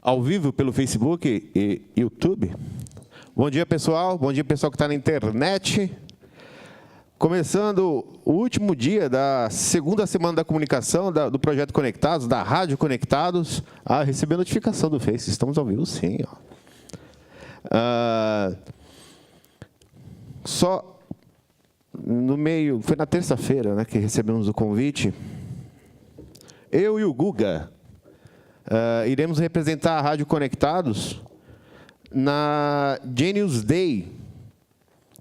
ao vivo pelo Facebook e YouTube. Bom dia, pessoal. Bom dia, pessoal que está na internet. Começando o último dia da segunda semana da comunicação do Projeto Conectados, da Rádio Conectados. Recebi a notificação do Face. Estamos ao vivo, sim. Só no meio... Foi na terça-feira, né, que recebemos o convite. Eu e o Guga iremos representar a Rádio Conectados na Genius Day,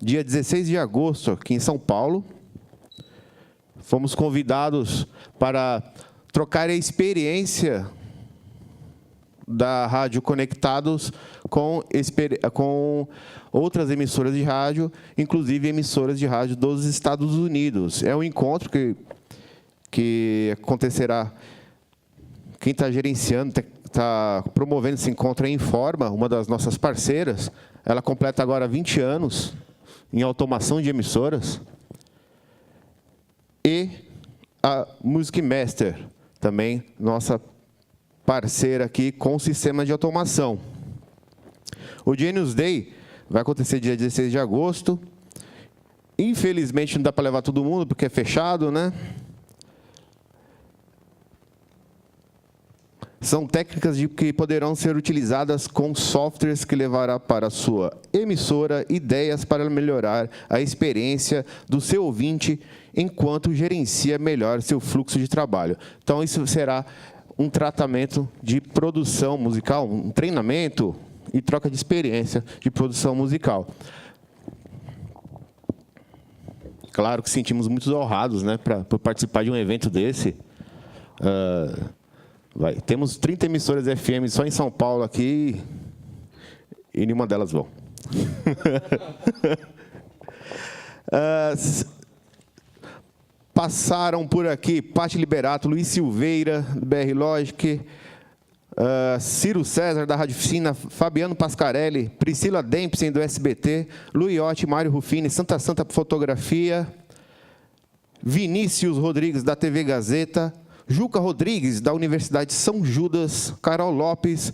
dia 16 de agosto, aqui em São Paulo. Fomos convidados para trocar a experiência da Rádio Conectados com outras emissoras de rádio, inclusive emissoras de rádio dos Estados Unidos. É um encontro que acontecerá. Quem está gerenciando, está promovendo esse encontro é a Informa, uma das nossas parceiras. Ela completa agora 20 anos em automação de emissoras. E a Music Master, também nossa parceira aqui com sistema de automação. O Genius Day vai acontecer dia 16 de agosto. Infelizmente, não dá para levar todo mundo, porque é fechado, né? São técnicas que poderão ser utilizadas com softwares que levará para a sua emissora ideias para melhorar a experiência do seu ouvinte enquanto gerencia melhor seu fluxo de trabalho. Então, isso será um tratamento de produção musical, um treinamento e troca de experiência de produção musical. Claro que sentimos muito honrados, né, por participar de um evento desse. Temos 30 emissoras FM só em São Paulo aqui e nenhuma delas vão. Passaram por aqui Pati Liberato, Luiz Silveira, do BR Logic, Ciro César, da Rádio Oficina, Fabiano Pascarelli, Priscila Dempsey, do SBT, Luiotti, Mário Rufini, Santa Fotografia, Vinícius Rodrigues, da TV Gazeta, Juca Rodrigues, da Universidade São Judas, Carol Lopes,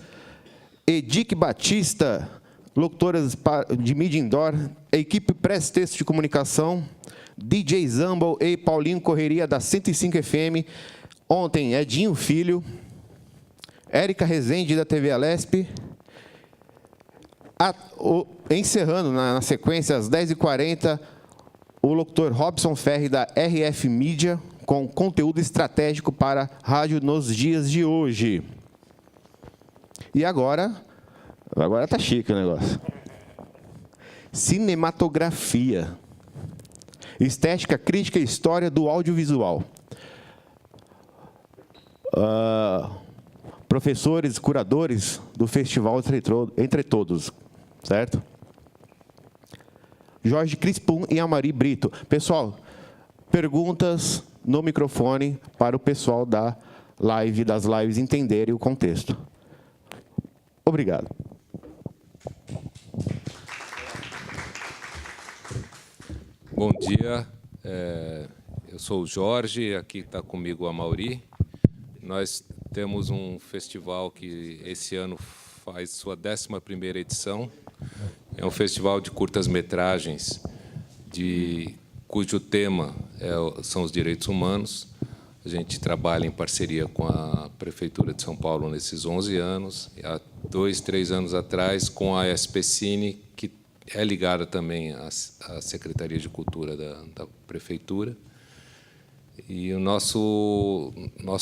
Edic Batista, locutoras de mídia indoor, equipe Press Texto de Comunicação, DJ Zumble e Paulinho Correria, da 105 FM, ontem Edinho Filho, Érica Rezende, da TV Alesp, encerrando na sequência, às 10h40, o locutor Robson Ferri, da RF Mídia, com conteúdo estratégico para rádio nos dias de hoje. E agora tá chique o negócio. Cinematografia. Estética, crítica e história do audiovisual. Professores, curadores do Festival Entre Todos, certo? Jorge Crispum e Amari Brito. Pessoal, perguntas no microfone para o pessoal das lives entenderem o contexto. Obrigado. Bom dia, eu sou o Jorge, aqui está comigo a Mauri. Nós temos um festival que esse ano faz sua 11ª edição. É um festival de curtas-metragens cujo tema são os direitos humanos. A gente trabalha em parceria com a Prefeitura de São Paulo nesses 11 anos. Há 2, 3 anos atrás, com a SPCine, que é ligada também à Secretaria de Cultura da Prefeitura. E o nosso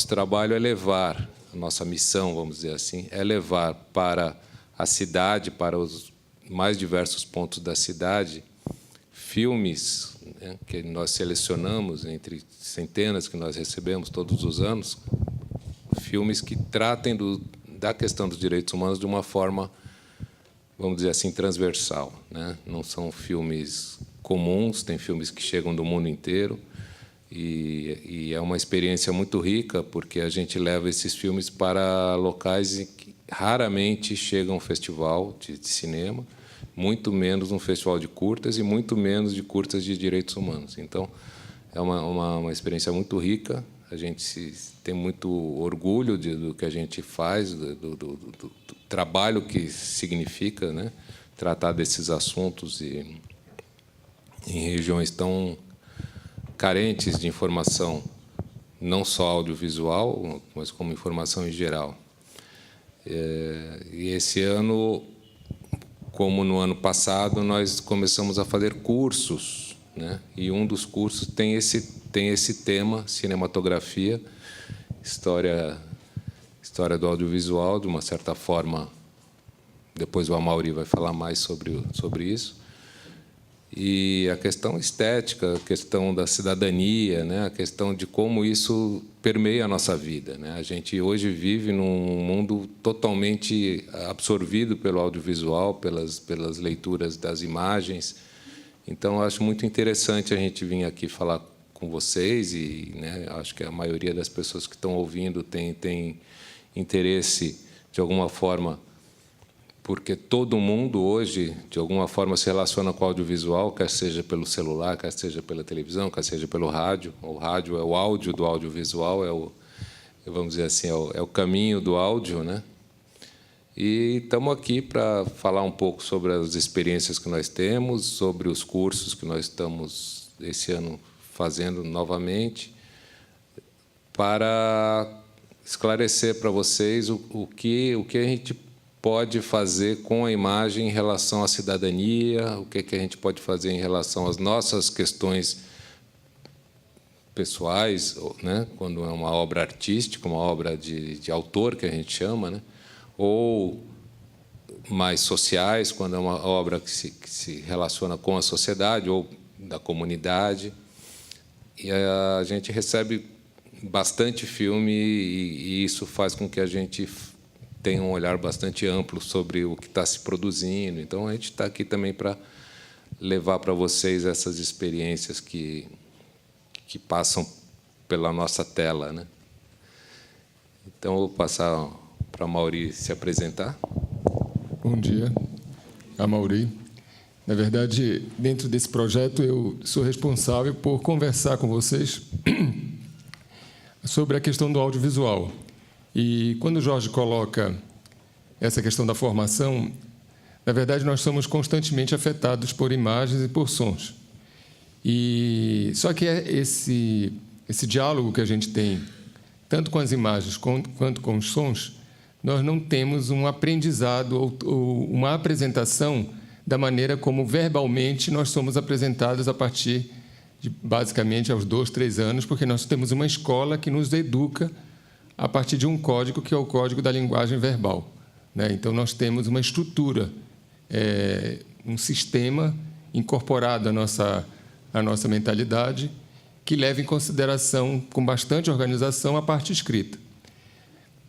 trabalho é levar, a nossa missão, vamos dizer assim, é levar para a cidade, para os mais diversos pontos da cidade, filmes, né, que nós selecionamos entre centenas que nós recebemos todos os anos, filmes que tratem da questão dos direitos humanos de uma forma, vamos dizer assim, transversal, né? Não são filmes comuns, tem filmes que chegam do mundo inteiro, e é uma experiência muito rica, porque a gente leva esses filmes para locais em que raramente chega um festival de cinema, muito menos um festival de curtas e muito menos de curtas de direitos humanos. Então, é uma experiência muito rica. A gente tem muito orgulho do que a gente faz, do trabalho que significa, né, tratar desses assuntos em regiões tão carentes de informação, não só audiovisual, mas como informação em geral. E esse ano, como no ano passado, nós começamos a fazer cursos, né? E um dos cursos tem esse tema, cinematografia, história do audiovisual, de uma certa forma. Depois o Amaury vai falar mais sobre isso. E a questão estética, a questão da cidadania, né? A questão de como isso permeia a nossa vida, né? A gente hoje vive num mundo totalmente absorvido pelo audiovisual, pelas leituras das imagens. Então, eu acho muito interessante a gente vir aqui falar com vocês e, né, acho que a maioria das pessoas que estão ouvindo tem interesse, de alguma forma, porque todo mundo hoje, de alguma forma, se relaciona com o audiovisual, quer seja pelo celular, quer seja pela televisão, quer seja pelo rádio. O rádio é o áudio do audiovisual, vamos dizer assim, é o caminho do áudio, né? E estamos aqui para falar um pouco sobre as experiências que nós temos, sobre os cursos que nós estamos, esse ano, fazendo novamente, para esclarecer para vocês o que a gente pode fazer com a imagem em relação à cidadania, o que a gente pode fazer em relação às nossas questões pessoais, né? Quando é uma obra artística, uma obra de autor, que a gente chama, né? Ou mais sociais, quando é uma obra que se relaciona com a sociedade ou da comunidade. E a gente recebe bastante filme e isso faz com que a gente tenha um olhar bastante amplo sobre o que está se produzindo. Então, a gente está aqui também para levar para vocês essas experiências que passam pela nossa tela, né? Então, eu vou passar para a Amaury se apresentar. Bom dia, Amaury. Na verdade, dentro desse projeto, eu sou responsável por conversar com vocês sobre a questão do audiovisual. E quando o Jorge coloca essa questão da formação, na verdade, nós somos constantemente afetados por imagens e por sons. E só que esse diálogo que a gente tem, tanto com as imagens quanto com os sons, nós não temos um aprendizado ou uma apresentação da maneira como verbalmente nós somos apresentados a partir de, basicamente, aos 2, 3 anos, porque nós temos uma escola que nos educa a partir de um código, que é o código da linguagem verbal, né? Então, nós temos uma estrutura, um sistema incorporado à nossa mentalidade, que leva em consideração, com bastante organização, a parte escrita.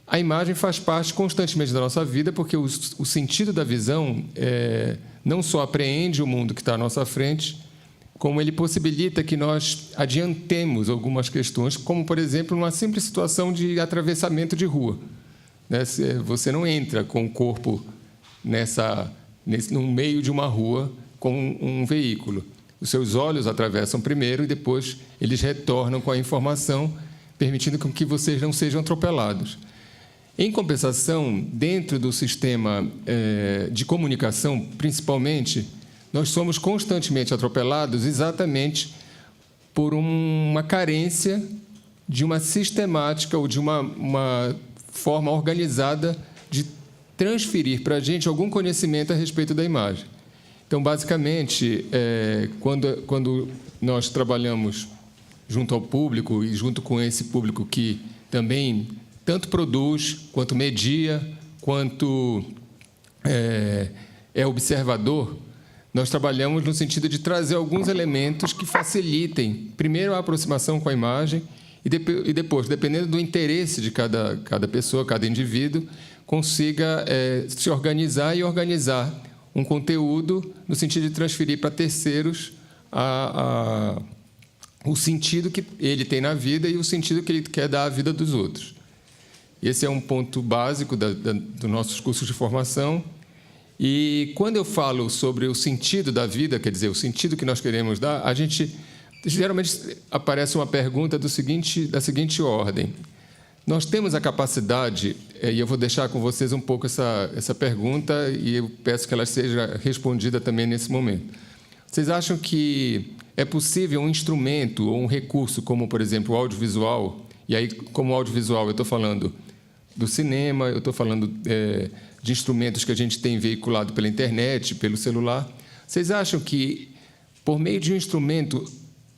A imagem faz parte constantemente da nossa vida, porque o sentido da visão não só apreende o mundo que está à nossa frente, como ele possibilita que nós adiantemos algumas questões, como, por exemplo, uma simples situação de atravessamento de rua, né? Você não entra com o corpo no meio de uma rua com um veículo. Os seus olhos atravessam primeiro e depois eles retornam com a informação, permitindo que vocês não sejam atropelados. Em compensação, dentro do sistema de comunicação, principalmente, nós somos constantemente atropelados exatamente por uma carência de uma sistemática ou de uma forma organizada de transferir para a gente algum conhecimento a respeito da imagem. Então, basicamente, quando nós trabalhamos junto ao público e junto com esse público que também tanto produz, quanto media, quanto é observador, nós trabalhamos no sentido de trazer alguns elementos que facilitem, primeiro, a aproximação com a imagem e depois, dependendo do interesse de cada pessoa, cada indivíduo, consiga se organizar e organizar um conteúdo no sentido de transferir para terceiros o sentido que ele tem na vida e o sentido que ele quer dar à vida dos outros. Esse é um ponto básico dos nossos cursos de formação. E, quando eu falo sobre o sentido da vida, quer dizer, o sentido que nós queremos dar, a gente Geralmente aparece uma pergunta da seguinte ordem. Nós temos a capacidade, e eu vou deixar com vocês um pouco essa pergunta, e eu peço que ela seja respondida também nesse momento. Vocês acham que é possível um instrumento ou um recurso, como, por exemplo, o audiovisual, e aí, como audiovisual, eu estou falando do cinema, eu estou falando de instrumentos que a gente tem veiculado pela internet, pelo celular. Vocês acham que, por meio de um instrumento,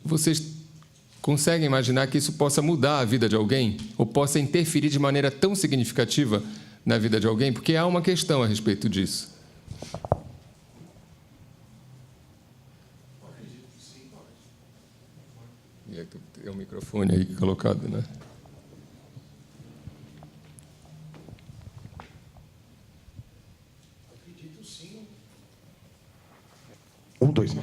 vocês conseguem imaginar que isso possa mudar a vida de alguém? Ou possa interferir de maneira tão significativa na vida de alguém? Porque há uma questão a respeito disso. Tem o microfone aí colocado, né? Acredito sim. 1, 2.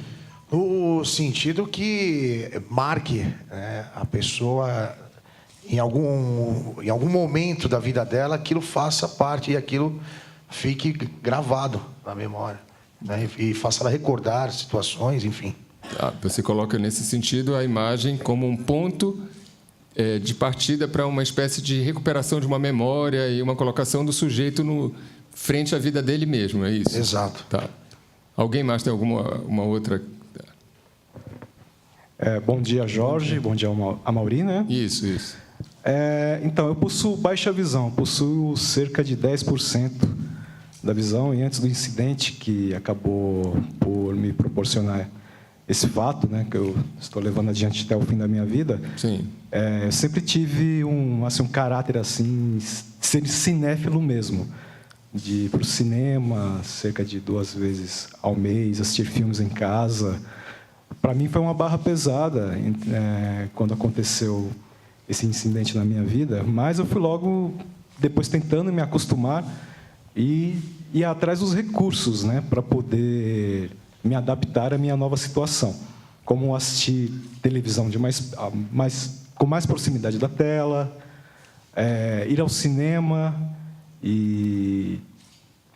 No sentido que marque, né, a pessoa em algum momento da vida dela, aquilo faça parte e aquilo fique gravado na memória, né, e faça ela recordar situações, enfim. Você coloca nesse sentido a imagem como um ponto de partida para uma espécie de recuperação de uma memória e uma colocação do sujeito frente à vida dele mesmo, é isso? Exato. Tá. Alguém mais tem uma outra? Bom dia, Jorge. Bom dia, Amaury, né? Isso. Então, eu possuo baixa visão, possuo cerca de 10% da visão, e antes do incidente que acabou por me proporcionar esse fato, né, que eu estou levando adiante até o fim da minha vida, sim, eu sempre tive um caráter assim, ser cinéfilo mesmo, de ir para o cinema cerca de 2 vezes ao mês, assistir filmes em casa. Para mim foi uma barra pesada quando aconteceu esse incidente na minha vida, mas eu fui logo depois tentando me acostumar e ir atrás dos recursos, né, para poder me adaptar à minha nova situação, como assistir televisão com mais proximidade da tela, ir ao cinema e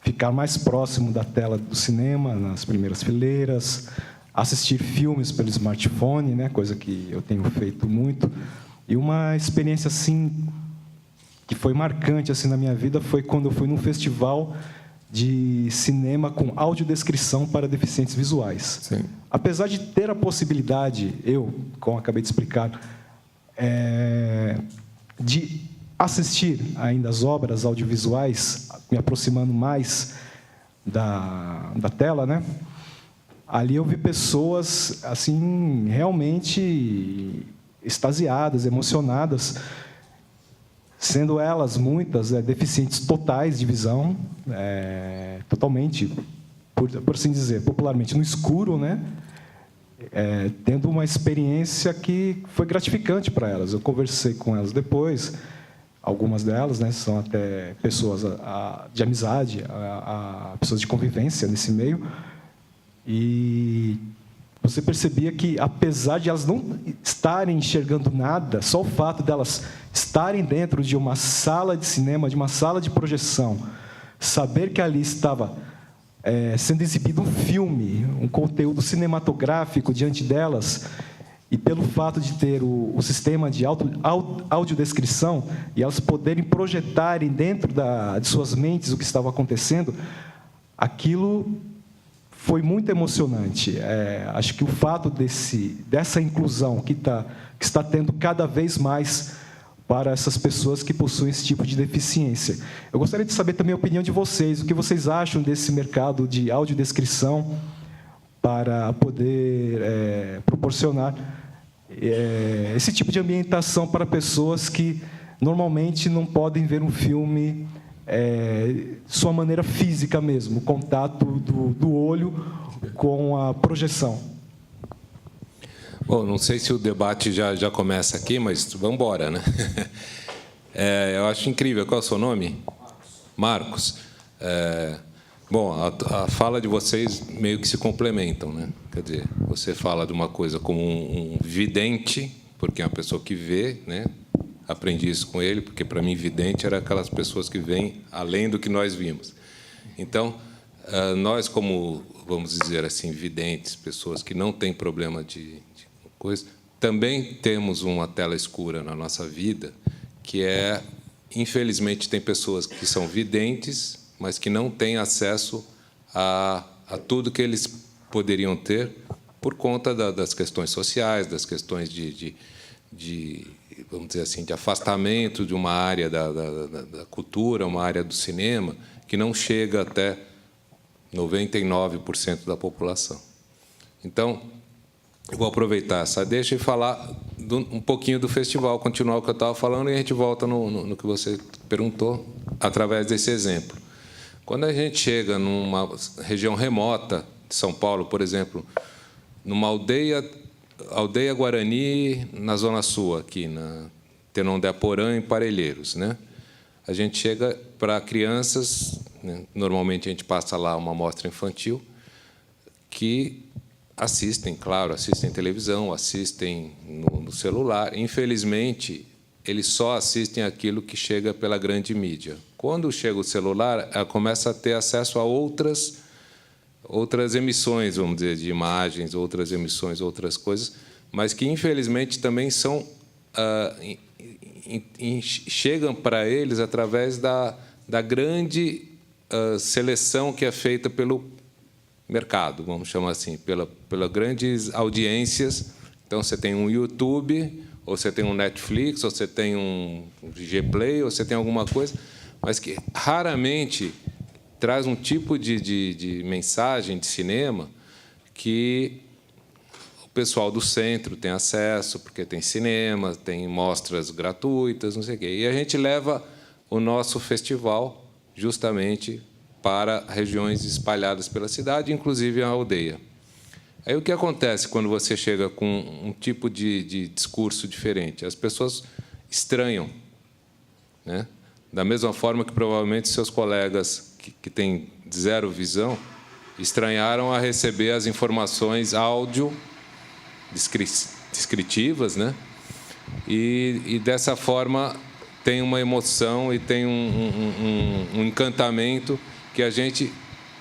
ficar mais próximo da tela do cinema, nas primeiras fileiras, assistir filmes pelo smartphone, né, coisa que eu tenho feito muito. E uma experiência assim que foi marcante assim na minha vida foi quando eu fui num festival de cinema com audiodescrição para deficientes visuais. Sim. Apesar de ter a possibilidade, como acabei de explicar, de assistir ainda as obras audiovisuais, me aproximando mais da tela, né? Ali eu vi pessoas assim realmente extasiadas, emocionadas, sendo elas muitas deficientes totais de visão, totalmente, por assim dizer, popularmente no escuro, né? Tendo uma experiência que foi gratificante para elas. Eu conversei com elas depois, algumas delas, né, são até pessoas de amizade, pessoas de convivência nesse meio, e você percebia que, apesar de elas não estarem enxergando nada, só o fato delas estarem dentro de uma sala de cinema, de uma sala de projeção, saber que ali estava sendo exibido um filme, um conteúdo cinematográfico diante delas, e pelo fato de ter o sistema de audiodescrição, e elas poderem projetarem dentro de suas mentes o que estava acontecendo, aquilo foi muito emocionante. Acho que o fato dessa inclusão que está tendo cada vez mais para essas pessoas que possuem esse tipo de deficiência. Eu gostaria de saber também a opinião de vocês, o que vocês acham desse mercado de audiodescrição para poder proporcionar esse tipo de ambientação para pessoas que normalmente não podem ver um filme sua maneira física mesmo, o contato do olho com a projeção. Bom, não sei se o debate já começa aqui, mas vamos embora, né? Eu acho incrível. Qual é o seu nome? Marcos. Bom, a fala de vocês meio que se complementam, né? Quer dizer, você fala de uma coisa como um vidente, porque é uma pessoa que vê, né? Aprendi isso com ele, porque, para mim, vidente era aquelas pessoas que veem além do que nós vimos. Então, nós, como, vamos dizer assim, videntes, pessoas que não têm problema de coisa, também temos uma tela escura na nossa vida, que é, infelizmente, tem pessoas que são videntes, mas que não têm acesso a tudo que eles poderiam ter por conta das questões sociais, das questões de vamos dizer assim, de afastamento de uma área da cultura, uma área do cinema, que não chega até 99% da população. Então, eu vou aproveitar essa deixa e falar um pouquinho do festival, continuar o que eu estava falando, e a gente volta no que você perguntou, através desse exemplo. Quando a gente chega numa região remota de São Paulo, por exemplo, numa aldeia Guarani, na Zona Sul, aqui, na Tenondeaporã, em Parelheiros, né? A gente chega para crianças, né? Normalmente a gente passa lá uma mostra infantil, que assistem, claro, assistem televisão, assistem no celular. Infelizmente, eles só assistem aquilo que chega pela grande mídia. Quando chega o celular, ela começa a ter acesso a outras emissões, vamos dizer, de imagens, outras emissões, outras coisas, mas que, infelizmente, também são chegam para eles através da grande seleção que é feita pelo mercado, vamos chamar assim, pelas grandes audiências. Então, você tem um YouTube, ou você tem um Netflix, ou você tem um Gplay, ou você tem alguma coisa, mas que raramente traz um tipo de mensagem de cinema que o pessoal do centro tem acesso, porque tem cinema, tem mostras gratuitas, não sei o quê. E a gente leva o nosso festival justamente para regiões espalhadas pela cidade, inclusive a aldeia. Aí o que acontece quando você chega com um tipo de discurso diferente? As pessoas estranham, né? Da mesma forma que provavelmente seus colegas que têm zero visão estranharam a receber as informações áudio descritivas, né? E dessa forma tem uma emoção e tem um encantamento que a gente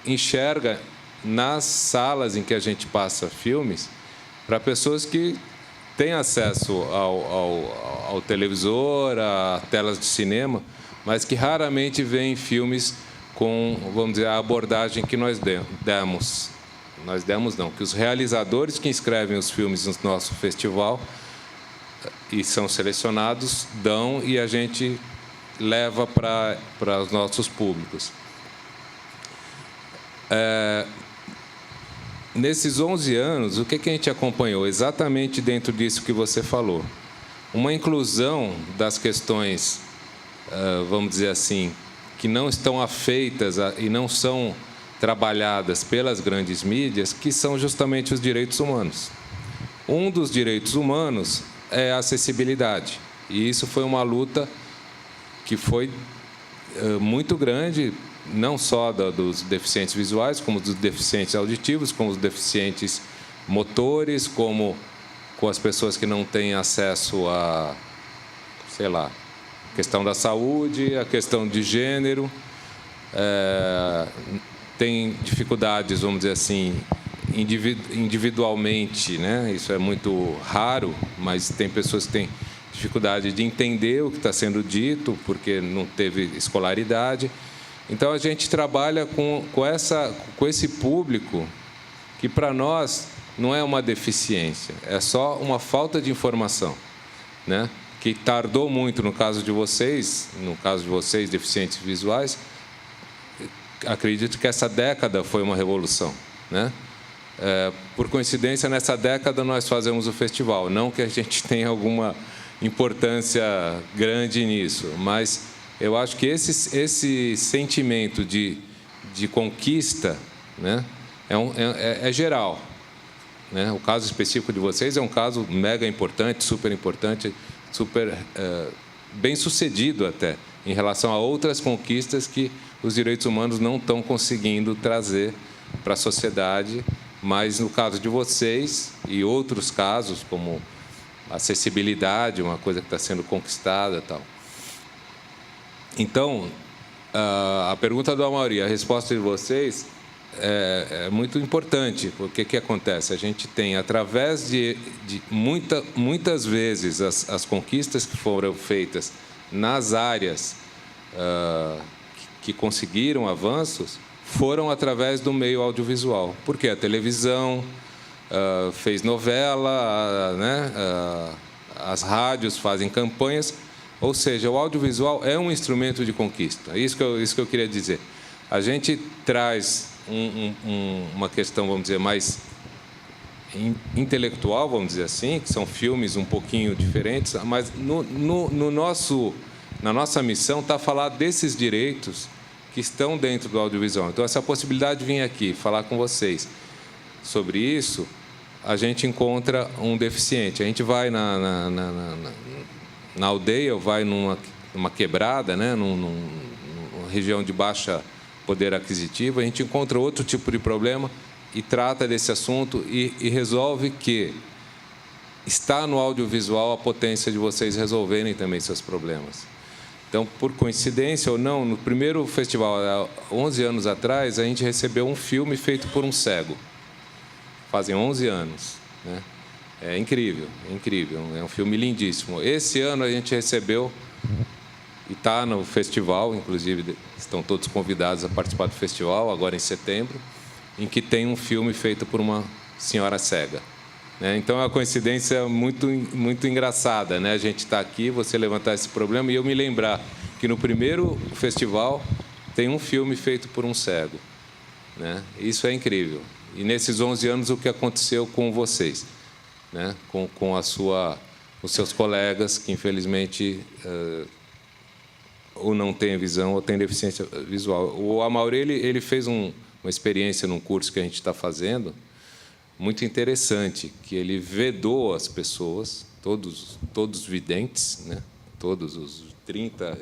enxerga nas salas em que a gente passa filmes para pessoas que têm acesso ao televisor, a telas de cinema, mas que raramente veem filmes com, vamos dizer, a abordagem que nós demos. Nós demos, não, que os realizadores que inscrevem os filmes no nosso festival e são selecionados, dão, e a gente leva para os nossos públicos. Nesses 11 anos, o que a gente acompanhou? Exatamente dentro disso que você falou. Uma inclusão das questões, vamos dizer assim, que não estão afeitas e não são trabalhadas pelas grandes mídias, que são justamente os direitos humanos. Um dos direitos humanos é a acessibilidade. E isso foi uma luta que foi muito grande, não só dos deficientes visuais, como dos deficientes auditivos, como os deficientes motores, como com as pessoas que não têm acesso a, sei lá, a questão da saúde, a questão de gênero, tem dificuldades, vamos dizer assim, individualmente, né? Isso é muito raro, mas tem pessoas que têm dificuldade de entender o que está sendo dito, porque não teve escolaridade. Então, a gente trabalha com esse público que, para nós, não é uma deficiência, é só uma falta de informação, né? Que tardou muito no caso de vocês, deficientes visuais. Acredito que essa década foi uma revolução, né? Por coincidência, nessa década, nós fazemos o festival. Não que a gente tenha alguma importância grande nisso, mas eu acho que esse sentimento de conquista, né, é geral, né? O caso específico de vocês é um caso mega importante, super bem sucedido até, em relação a outras conquistas que os direitos humanos não estão conseguindo trazer para a sociedade, mas no caso de vocês e outros casos, como acessibilidade, uma coisa que está sendo conquistada, tal. Então, a pergunta do Amaury, a resposta de vocês, é muito importante, porque o que acontece? A gente tem, através de muitas vezes, as conquistas que foram feitas nas áreas que conseguiram avanços, foram através do meio audiovisual. Porque a televisão fez novela, né? As rádios fazem campanhas, ou seja, o audiovisual é um instrumento de conquista. É isso que eu queria dizer. A gente traz uma questão, vamos dizer, mais intelectual, vamos dizer assim, que são filmes um pouquinho diferentes, mas na nossa missão está falar desses direitos que estão dentro do audiovisual. Então, essa possibilidade de vir aqui falar com vocês sobre isso, a gente encontra um deficiente. A gente vai na aldeia, ou vai numa quebrada, né, numa região de baixa poder aquisitivo, a gente encontra outro tipo de problema e trata desse assunto e resolve que está no audiovisual a potência de vocês resolverem também seus problemas. Então, por coincidência ou não, no primeiro festival, há 11 anos atrás, a gente recebeu um filme feito por um cego. Fazem 11 anos, né? É incrível, é um filme lindíssimo. Esse ano a gente recebeu, e está no festival, inclusive estão todos convidados a participar do festival, agora em setembro, em que tem um filme feito por uma senhora cega. Então, é uma coincidência muito engraçada, né? A gente está aqui, você levantar esse problema, e eu me lembrar que no primeiro festival tem um filme feito por um cego, né? Isso é incrível. E nesses 11 anos, o que aconteceu com vocês, né? Com os seus colegas que, infelizmente, ou não têm visão ou têm deficiência visual. O Amaury, ele fez uma experiência num curso que a gente está fazendo, muito interessante, que ele vedou as pessoas, todos os videntes, né? Todos os 30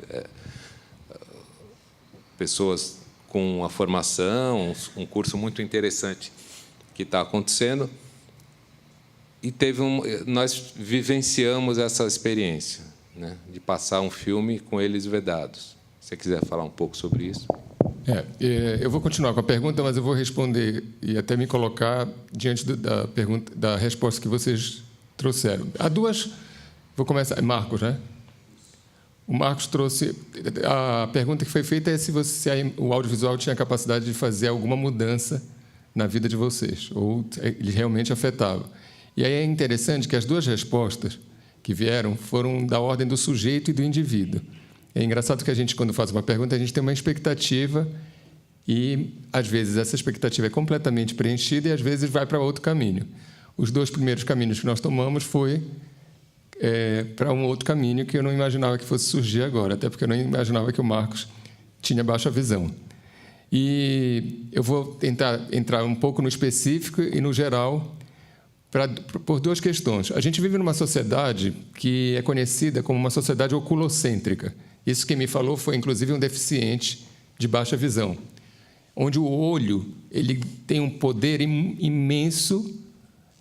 pessoas com a formação, um curso muito interessante que está acontecendo, e nós vivenciamos essa experiência, né, de passar um filme com eles vedados. Se você quiser falar um pouco sobre isso. Eu vou continuar com a pergunta, mas eu vou responder e até me colocar diante da resposta que vocês trouxeram. Há duas... Vou começar... Marcos, né? O Marcos trouxe... A pergunta que foi feita é se o audiovisual tinha a capacidade de fazer alguma mudança na vida de vocês, ou ele realmente afetava. E aí é interessante que as duas respostas que vieram foram da ordem do sujeito e do indivíduo. É engraçado que a gente, quando faz uma pergunta, a gente tem uma expectativa e, às vezes, essa expectativa é completamente preenchida e, às vezes, vai para outro caminho. Os dois primeiros caminhos que nós tomamos foi para um outro caminho que eu não imaginava que fosse surgir agora, até porque eu não imaginava que o Marcos tinha baixa visão. E eu vou tentar entrar um pouco no específico e no geral por duas questões. A gente vive numa sociedade que é conhecida como uma sociedade oculocêntrica. Isso quem me falou foi, inclusive, um deficiente de baixa visão, onde o olho ele tem um poder imenso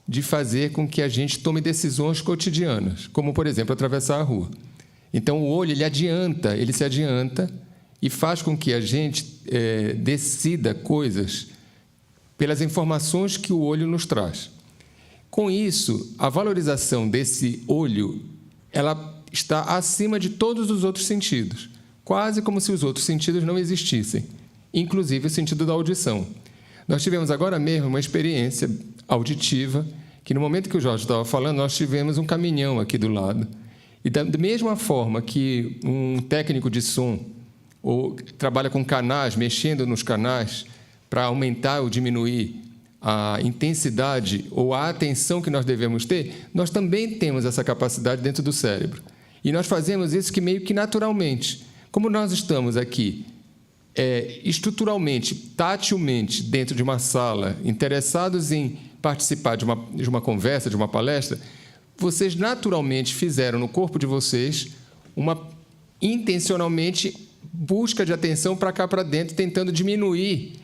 de fazer com que a gente tome decisões cotidianas, como, por exemplo, atravessar a rua. Então, o olho ele se adianta e faz com que a gente decida coisas pelas informações que o olho nos traz. Com isso, a valorização desse olho ela está acima de todos os outros sentidos, quase como se os outros sentidos não existissem, inclusive o sentido da audição. Nós tivemos agora mesmo uma experiência auditiva, que no momento que o Jorge estava falando, nós tivemos um caminhão aqui do lado. E da mesma forma que um técnico de som ou trabalha com canais, mexendo nos canais para aumentar ou diminuir a intensidade ou a atenção que nós devemos ter, nós também temos essa capacidade dentro do cérebro. E nós fazemos isso que meio que naturalmente. Como nós estamos aqui estruturalmente, tatilmente, dentro de uma sala, interessados em participar de uma conversa, de uma palestra, vocês naturalmente fizeram no corpo de vocês uma intencionalmente busca de atenção para cá, para dentro, tentando diminuir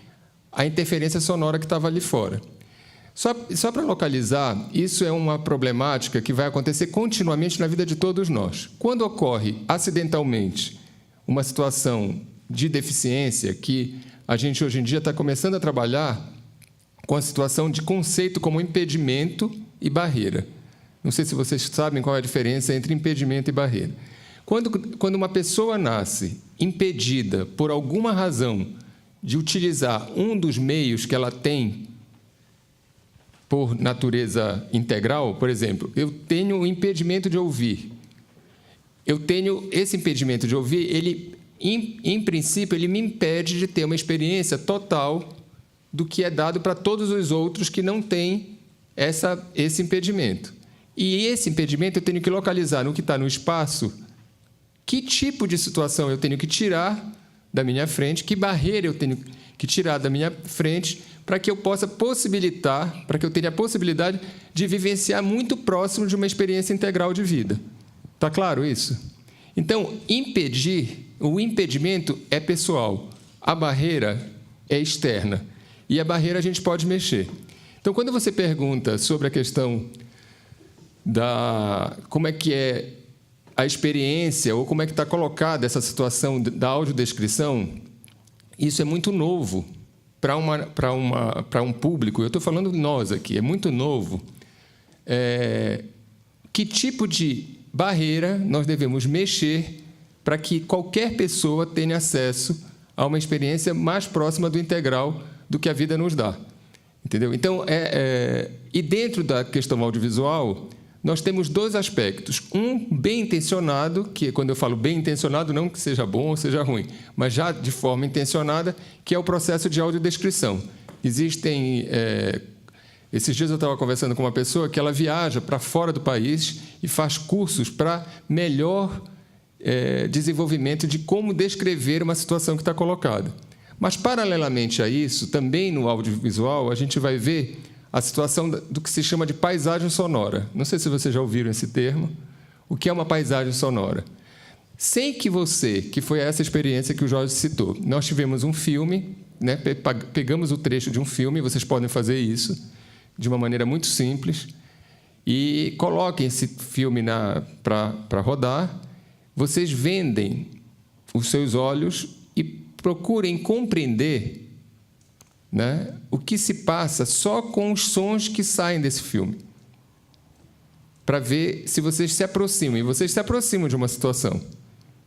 a interferência sonora que estava ali fora. Só para localizar, isso é uma problemática que vai acontecer continuamente na vida de todos nós. Quando ocorre acidentalmente uma situação de deficiência que a gente hoje em dia está começando a trabalhar com a situação de conceito como impedimento e barreira. Não sei se vocês sabem qual é a diferença entre impedimento e barreira. Quando uma pessoa nasce impedida, por alguma razão, de utilizar um dos meios que ela tem por natureza integral, por exemplo, eu tenho o impedimento de ouvir. Eu tenho esse impedimento de ouvir, ele, em princípio, ele me impede de ter uma experiência total do que é dado para todos os outros que não têm esse impedimento. E esse impedimento eu tenho que localizar no que está no espaço, que tipo de situação eu tenho que tirar da minha frente, que barreira eu tenho que tirar da minha frente, para que eu possa possibilitar, para que eu tenha a possibilidade de vivenciar muito próximo de uma experiência integral de vida. Está claro isso? Então, o impedimento é pessoal, a barreira é externa, e a barreira a gente pode mexer. Então, quando você pergunta sobre a questão como é que é a experiência, ou como é que está colocada essa situação da audiodescrição, isso é muito novo para um público. Eu estou falando nós aqui, é muito novo. Que tipo de barreira nós devemos mexer para que qualquer pessoa tenha acesso a uma experiência mais próxima do integral do que a vida nos dá? Entendeu? Então, e dentro da questão audiovisual, nós temos dois aspectos. Um bem intencionado, que quando eu falo bem intencionado, não que seja bom ou seja ruim, mas já de forma intencionada, que é o processo de audiodescrição. Existem... esses dias eu estava conversando com uma pessoa que ela viaja para fora do país e faz cursos para melhor desenvolvimento de como descrever uma situação que está colocada. Mas, paralelamente a isso, também no audiovisual, a gente vai ver a situação do que se chama de paisagem sonora. Não sei se vocês já ouviram esse termo. O que é uma paisagem sonora? Sem que foi essa experiência que o Jorge citou, nós tivemos um filme, né, pegamos o trecho de um filme, vocês podem fazer isso de uma maneira muito simples, e coloquem esse filme para rodar, vocês vendem os seus olhos e procurem compreender, né, o que se passa só com os sons que saem desse filme, para ver se vocês se aproximam. E vocês se aproximam de uma situação,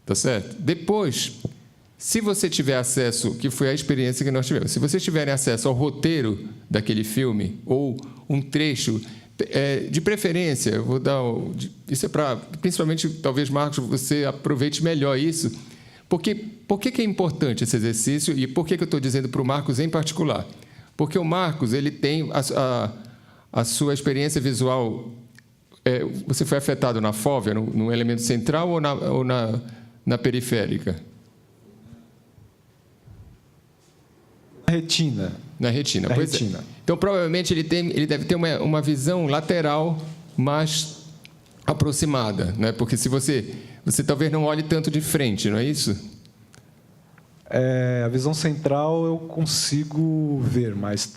tá certo? Depois, se você tiver acesso, que foi a experiência que nós tivemos, se vocês tiverem acesso ao roteiro daquele filme, ou um trecho, de preferência, eu vou dar... Isso é para... Principalmente, talvez, Marcos, você aproveite melhor isso. Por que é importante esse exercício e por que eu estou dizendo para o Marcos em particular? Porque o Marcos ele tem a sua experiência visual. Você foi afetado na fóvea, no elemento central ou na periférica? Na retina. Na retina, Na pois retina. é. Então, provavelmente, ele deve ter uma visão lateral mais aproximada, né? Porque se você talvez não olhe tanto de frente, não é isso? A visão central eu consigo ver, mas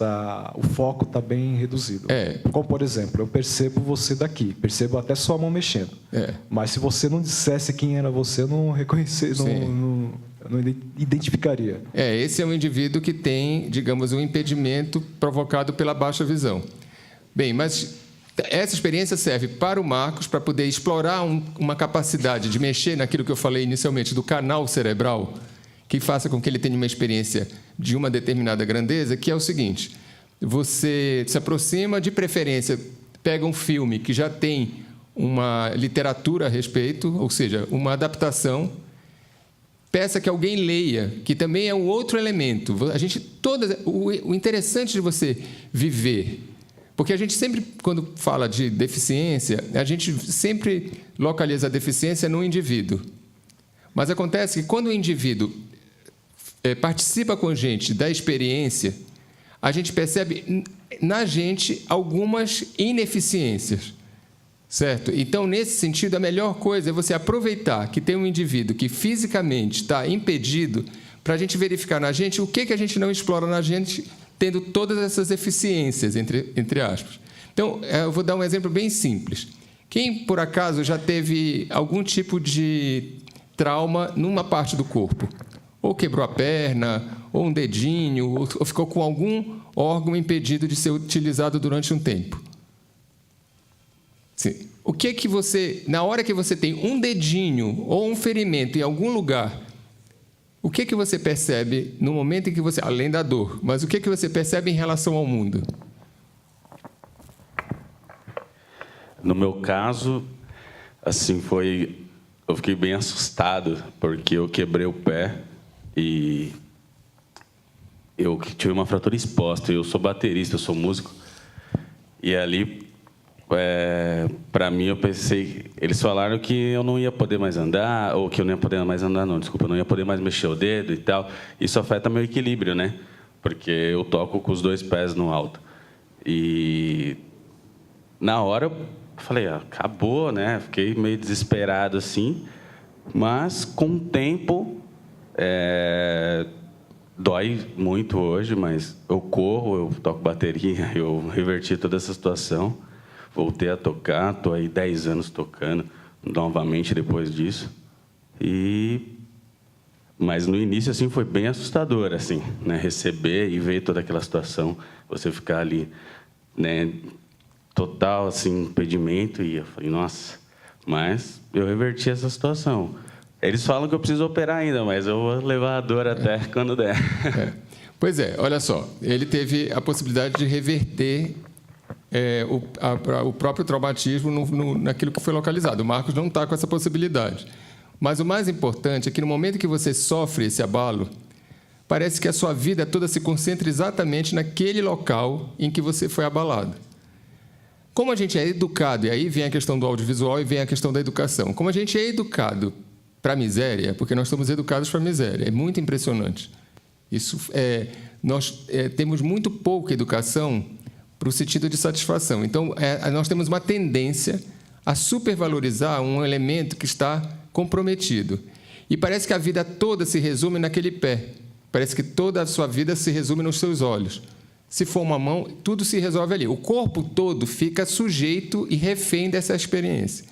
o foco está bem reduzido. Como, por exemplo, eu percebo você daqui, percebo até sua mão mexendo. Mas se você não dissesse quem era você, eu não não identificaria. Esse é um indivíduo que tem, digamos, um impedimento provocado pela baixa visão. Bem, mas essa experiência serve para o Marcos para poder explorar uma capacidade de mexer naquilo que eu falei inicialmente, do canal cerebral, que faça com que ele tenha uma experiência de uma determinada grandeza, que é o seguinte: você se aproxima, de preferência, pega um filme que já tem uma literatura a respeito, ou seja, uma adaptação, peça que alguém leia, que também é um outro elemento. O interessante de você viver, porque a gente sempre, quando fala de deficiência, a gente sempre localiza a deficiência no indivíduo. Mas acontece que quando o indivíduo participa com a gente da experiência, a gente percebe na gente algumas ineficiências, certo? Então, nesse sentido, a melhor coisa é você aproveitar que tem um indivíduo que fisicamente está impedido para a gente verificar na gente o que a gente não explora na gente, tendo todas essas eficiências, entre aspas. Então, eu vou dar um exemplo bem simples. Quem, por acaso, já teve algum tipo de trauma numa parte do corpo? Ou quebrou a perna, ou um dedinho, ou ficou com algum órgão impedido de ser utilizado durante um tempo. Sim. O que é que você, na hora que você tem um dedinho ou um ferimento em algum lugar, o que é que você percebe no momento em que você, além da dor, mas o que é que você percebe em relação ao mundo? No meu caso, assim, eu fiquei bem assustado, porque eu quebrei o pé e eu tive uma fratura exposta. Eu sou baterista, eu sou músico. E ali, para mim, eu pensei... Eles falaram que eu não ia poder mais andar, ou que eu não ia poder mais andar, não, desculpa, eu não ia poder mais mexer o dedo e tal. Isso afeta meu equilíbrio, né? Porque eu toco com os 2 pés no alto. E na hora... falei, acabou, né? Fiquei meio desesperado, assim. Mas, com o tempo, dói muito hoje, mas eu corro, eu toco bateria, eu reverti toda essa situação. Voltei a tocar, estou aí 10 anos tocando, novamente depois disso. Mas, no início, assim, foi bem assustador, assim, né? Receber e ver toda aquela situação, você ficar ali, né? Total, assim, impedimento, e eu falei, nossa, mas eu reverti essa situação. Eles falam que eu preciso operar ainda, mas eu vou levar a dor até quando der. Pois é, olha só, ele teve a possibilidade de reverter o próprio traumatismo naquilo que foi localizado. O Marcos não está com essa possibilidade. Mas o mais importante é que no momento que você sofre esse abalo, parece que a sua vida toda se concentra exatamente naquele local em que você foi abalado. Como a gente é educado, e aí vem a questão do audiovisual e vem a questão da educação. Como a gente é educado para a miséria, porque nós somos educados para a miséria, é muito impressionante. Nós temos muito pouca educação para o sentido de satisfação. Então, nós temos uma tendência a supervalorizar um elemento que está comprometido. E parece que a vida toda se resume naquele pé. Parece que toda a sua vida se resume nos seus olhos. Se for uma mão, tudo se resolve ali. O corpo todo fica sujeito e refém dessa experiência.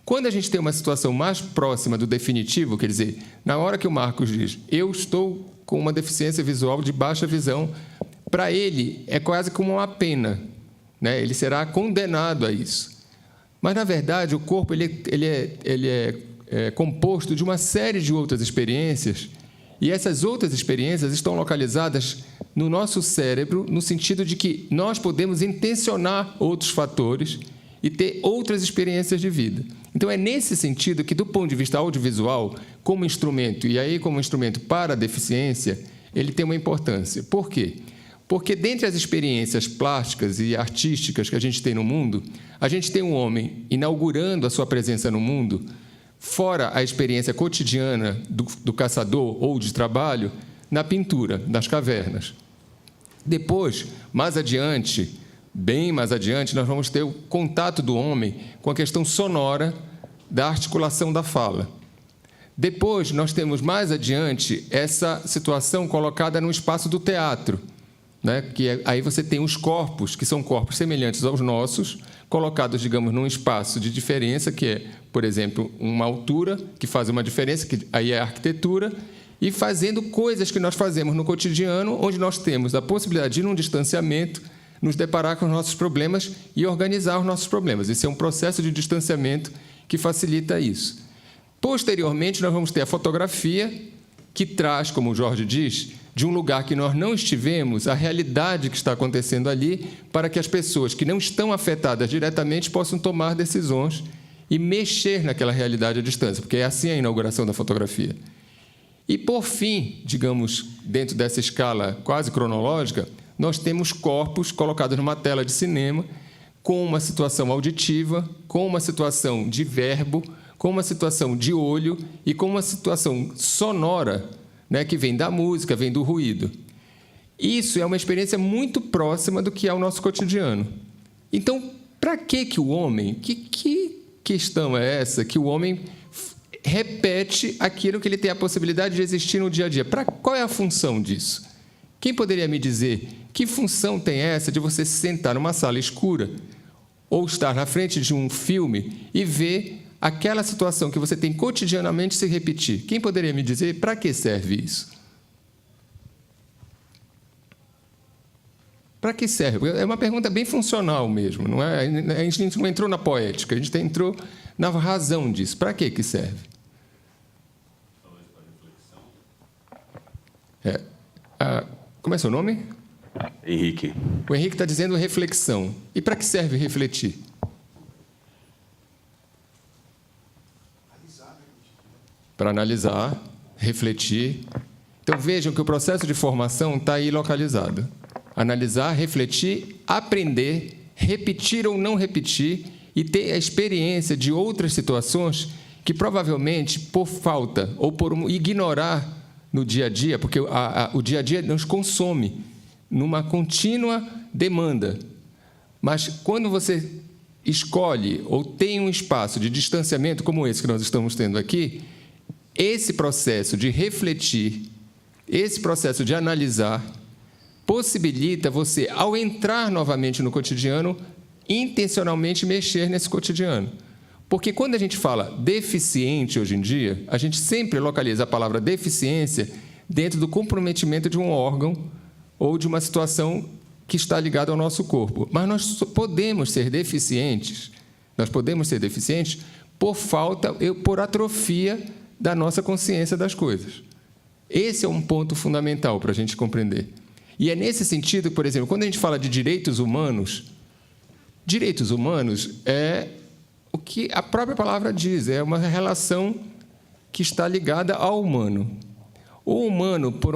Quando a gente tem uma situação mais próxima do definitivo, quer dizer, na hora que o Marcos diz, eu estou com uma deficiência visual de baixa visão, para ele é quase como uma pena, né? Ele será condenado a isso. Mas, na verdade, o corpo ele é composto de uma série de outras experiências, e essas outras experiências estão localizadas no nosso cérebro, no sentido de que nós podemos intencionar outros fatores e ter outras experiências de vida. Então, é nesse sentido que, do ponto de vista audiovisual, como instrumento, e aí como instrumento para a deficiência, ele tem uma importância. Por quê? Porque, dentre as experiências plásticas e artísticas que a gente tem no mundo, a gente tem um homem inaugurando a sua presença no mundo, fora a experiência cotidiana do caçador ou de trabalho, na pintura, nas cavernas. Depois, mais adiante, bem mais adiante, nós vamos ter o contato do homem com a questão sonora da articulação da fala. Depois, nós temos mais adiante essa situação colocada no espaço do teatro, né? Aí você tem os corpos, que são corpos semelhantes aos nossos, colocados, digamos, num espaço de diferença, que é, por exemplo, uma altura, que faz uma diferença, que aí é a arquitetura, e fazendo coisas que nós fazemos no cotidiano, onde nós temos a possibilidade de, num distanciamento, nos deparar com os nossos problemas e organizar os nossos problemas. Esse é um processo de distanciamento que facilita isso. Posteriormente, nós vamos ter a fotografia, que traz, como o Jorge diz, de um lugar que nós não estivemos, a realidade que está acontecendo ali, para que as pessoas que não estão afetadas diretamente possam tomar decisões e mexer naquela realidade à distância, porque é assim a inauguração da fotografia. E, por fim, digamos, dentro dessa escala quase cronológica, nós temos corpos colocados numa tela de cinema com uma situação auditiva, com uma situação de verbo, com uma situação de olho e com uma situação sonora, né, que vem da música, vem do ruído. Isso é uma experiência muito próxima do que é o nosso cotidiano. Então, para que o homem... Que questão é essa que o homem repete aquilo que ele tem a possibilidade de existir no dia a dia? Qual é a função disso? Quem poderia me dizer que função tem essa de você sentar numa sala escura ou estar na frente de um filme e ver aquela situação que você tem cotidianamente se repetir? Quem poderia me dizer para que serve isso? para que serve? É uma pergunta bem funcional mesmo, não é? A gente não entrou na poética, a gente entrou na razão disso. Para que serve? Como é seu nome? Henrique. O Henrique está dizendo reflexão. E para que serve refletir? Para analisar, refletir. Então, vejam que o processo de formação está aí localizado. Analisar, refletir, aprender, repetir ou não repetir e ter a experiência de outras situações que, provavelmente, por falta ou por ignorar no dia a dia, porque o dia a dia nos consome numa contínua demanda. Mas, quando você escolhe ou tem um espaço de distanciamento como esse que nós estamos tendo aqui, esse processo de refletir, esse processo de analisar, possibilita você, ao entrar novamente no cotidiano, intencionalmente mexer nesse cotidiano. Porque quando a gente fala deficiente hoje em dia, a gente sempre localiza a palavra deficiência dentro do comprometimento de um órgão ou de uma situação que está ligada ao nosso corpo. Mas nós podemos ser deficientes, por falta, por atrofia da nossa consciência das coisas. Esse é um ponto fundamental para a gente compreender. E é nesse sentido, por exemplo, quando a gente fala de direitos humanos é o que a própria palavra diz, é uma relação que está ligada ao humano. O humano, por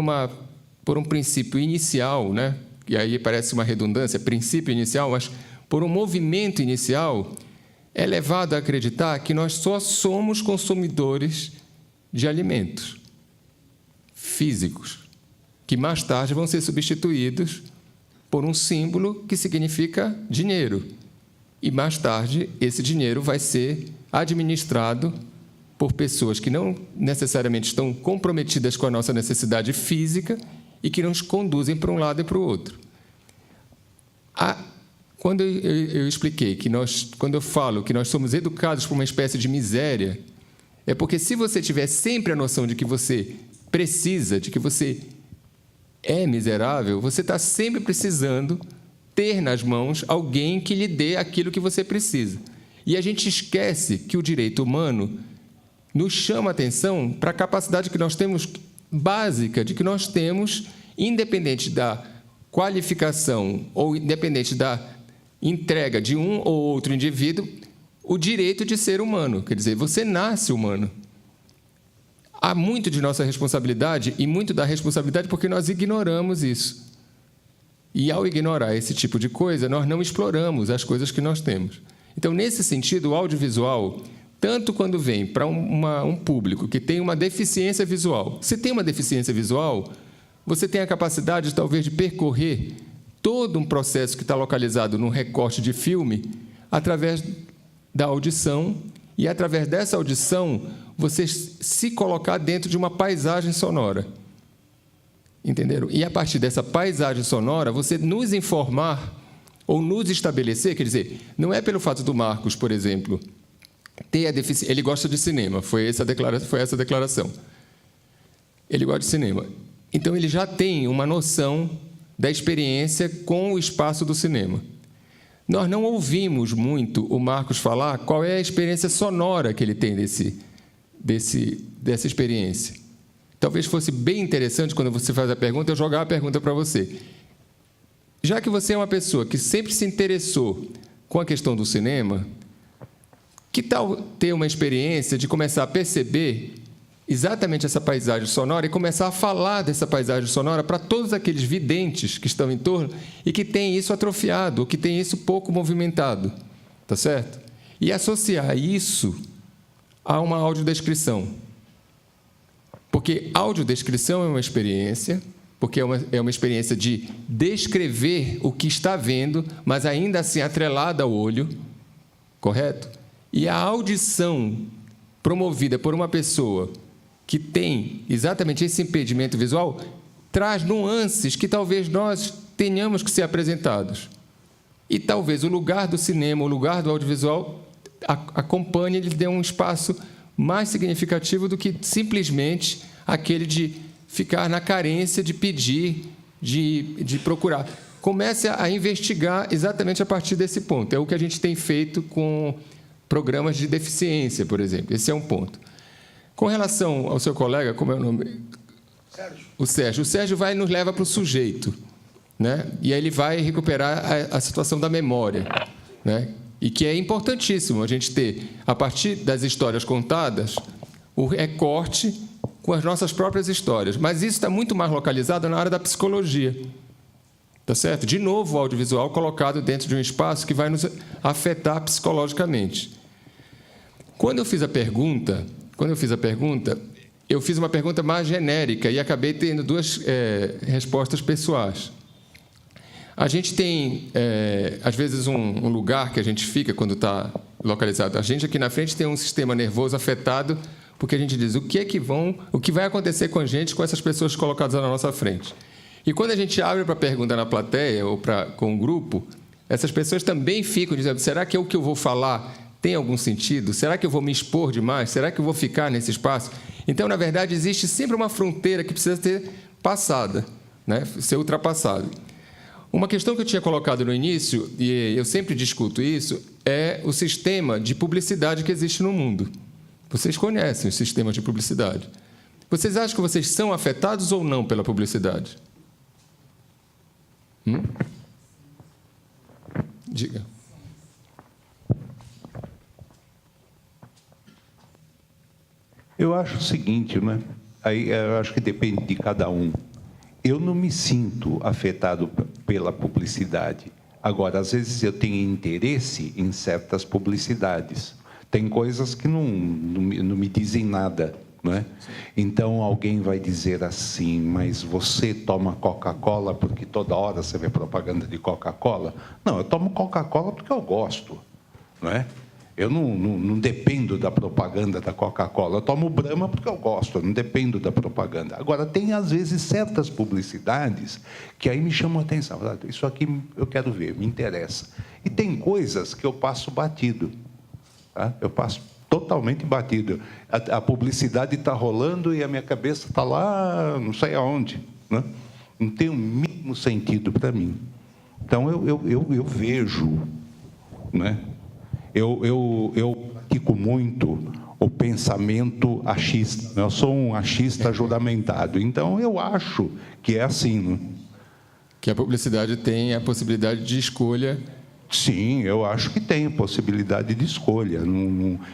um princípio inicial, né? E aí parece uma redundância, princípio inicial, mas por um movimento inicial, é levado a acreditar que nós só somos consumidores de alimentos físicos, que mais tarde vão ser substituídos por um símbolo que significa dinheiro. E mais tarde, esse dinheiro vai ser administrado por pessoas que não necessariamente estão comprometidas com a nossa necessidade física e que nos conduzem para um lado e para o outro. Quando eu expliquei quando eu falo que nós somos educados por uma espécie de miséria, é porque se você tiver sempre a noção de que você precisa, de que você é miserável, você está sempre precisando ter nas mãos alguém que lhe dê aquilo que você precisa. E a gente esquece que o direito humano nos chama a atenção para a capacidade que nós temos, básica, de que nós temos, independente da qualificação ou independente da entrega de um ou outro indivíduo, o direito de ser humano. Quer dizer, você nasce humano. Há muito de nossa responsabilidade e muito da responsabilidade porque nós ignoramos isso. E, ao ignorar esse tipo de coisa, nós não exploramos as coisas que nós temos. Então, nesse sentido, o audiovisual, tanto quando vem para um público que tem uma deficiência visual, se tem uma deficiência visual, você tem a capacidade, talvez, de percorrer todo um processo que está localizado num recorte de filme através da audição, e, através dessa audição, você se colocar dentro de uma paisagem sonora. Entenderam? E, a partir dessa paisagem sonora, você nos informar ou nos estabelecer, quer dizer, não é pelo fato do Marcos, por exemplo, ter a deficiência. Ele gosta de cinema, foi essa declaração. Ele gosta de cinema. Então, ele já tem uma noção da experiência com o espaço do cinema. Nós não ouvimos muito o Marcos falar qual é a experiência sonora que ele tem dessa experiência. Talvez fosse bem interessante, quando você faz a pergunta, eu jogar a pergunta para você. Já que você é uma pessoa que sempre se interessou com a questão do cinema, que tal ter uma experiência de começar a perceber exatamente essa paisagem sonora e começar a falar dessa paisagem sonora para todos aqueles videntes que estão em torno e que têm isso atrofiado, ou que têm isso pouco movimentado, tá certo? E associar isso a uma audiodescrição. Porque audiodescrição é uma experiência, porque é uma experiência de descrever o que está vendo, mas ainda assim atrelada ao olho, correto? E a audição promovida por uma pessoa que tem exatamente esse impedimento visual traz nuances que talvez nós tenhamos que ser apresentados. E talvez o lugar do cinema, o lugar do audiovisual, acompanhe, ele dê um espaço mais significativo do que simplesmente aquele de ficar na carência de pedir, de procurar. comece a investigar exatamente a partir desse ponto. É o que a gente tem feito com programas de deficiência, por exemplo. Esse é um ponto. Com relação ao seu colega, como é o nome? Sérgio. O Sérgio. O Sérgio nos leva para o sujeito, né? E aí ele vai recuperar a situação da memória, né? E que é importantíssimo a gente ter, a partir das histórias contadas, o recorte com as nossas próprias histórias. Mas isso está muito mais localizado na área da psicologia. Tá certo? De novo, o audiovisual colocado dentro de um espaço que vai nos afetar psicologicamente. Quando eu fiz a pergunta, eu fiz uma pergunta mais genérica e acabei tendo duas respostas pessoais. A gente tem, às vezes, um lugar que a gente fica quando está localizado. A gente aqui na frente tem um sistema nervoso afetado, porque a gente diz o que vai acontecer com a gente com essas pessoas colocadas na nossa frente. E quando a gente abre para a pergunta na plateia ou com o grupo, essas pessoas também ficam dizendo: será que o que eu vou falar tem algum sentido? Será que eu vou me expor demais? Será que eu vou ficar nesse espaço? Então, na verdade, existe sempre uma fronteira que precisa ser passada, né? Ser ultrapassada. Uma questão que eu tinha colocado no início, e eu sempre discuto isso, é o sistema de publicidade que existe no mundo. Vocês conhecem o sistema de publicidade. Vocês acham que vocês são afetados ou não pela publicidade? Diga. Eu acho o seguinte, né? Aí eu acho que depende de cada um. Eu não me sinto afetado pela publicidade. Agora, às vezes eu tenho interesse em certas publicidades. Tem coisas que não me dizem nada, não é? Então, alguém vai dizer assim: mas você toma Coca-Cola porque toda hora você vê propaganda de Coca-Cola? Não, eu tomo Coca-Cola porque eu gosto, não é? Eu não dependo da propaganda da Coca-Cola. Eu tomo Brahma porque eu gosto, eu não dependo da propaganda. Agora, tem, às vezes, certas publicidades que aí me chamam a atenção. Isso aqui eu quero ver, me interessa. E tem coisas que eu passo batido. Tá? Eu passo totalmente batido. A publicidade está rolando e a minha cabeça está lá, não sei aonde. Né? Não tem o mínimo sentido para mim. Então, eu vejo, né? Eu pratico muito o pensamento achista. Eu sou um achista juramentado. Então, eu acho que é assim. Né? Que a publicidade tem a possibilidade de escolha. Sim, eu acho que tem possibilidade de escolha.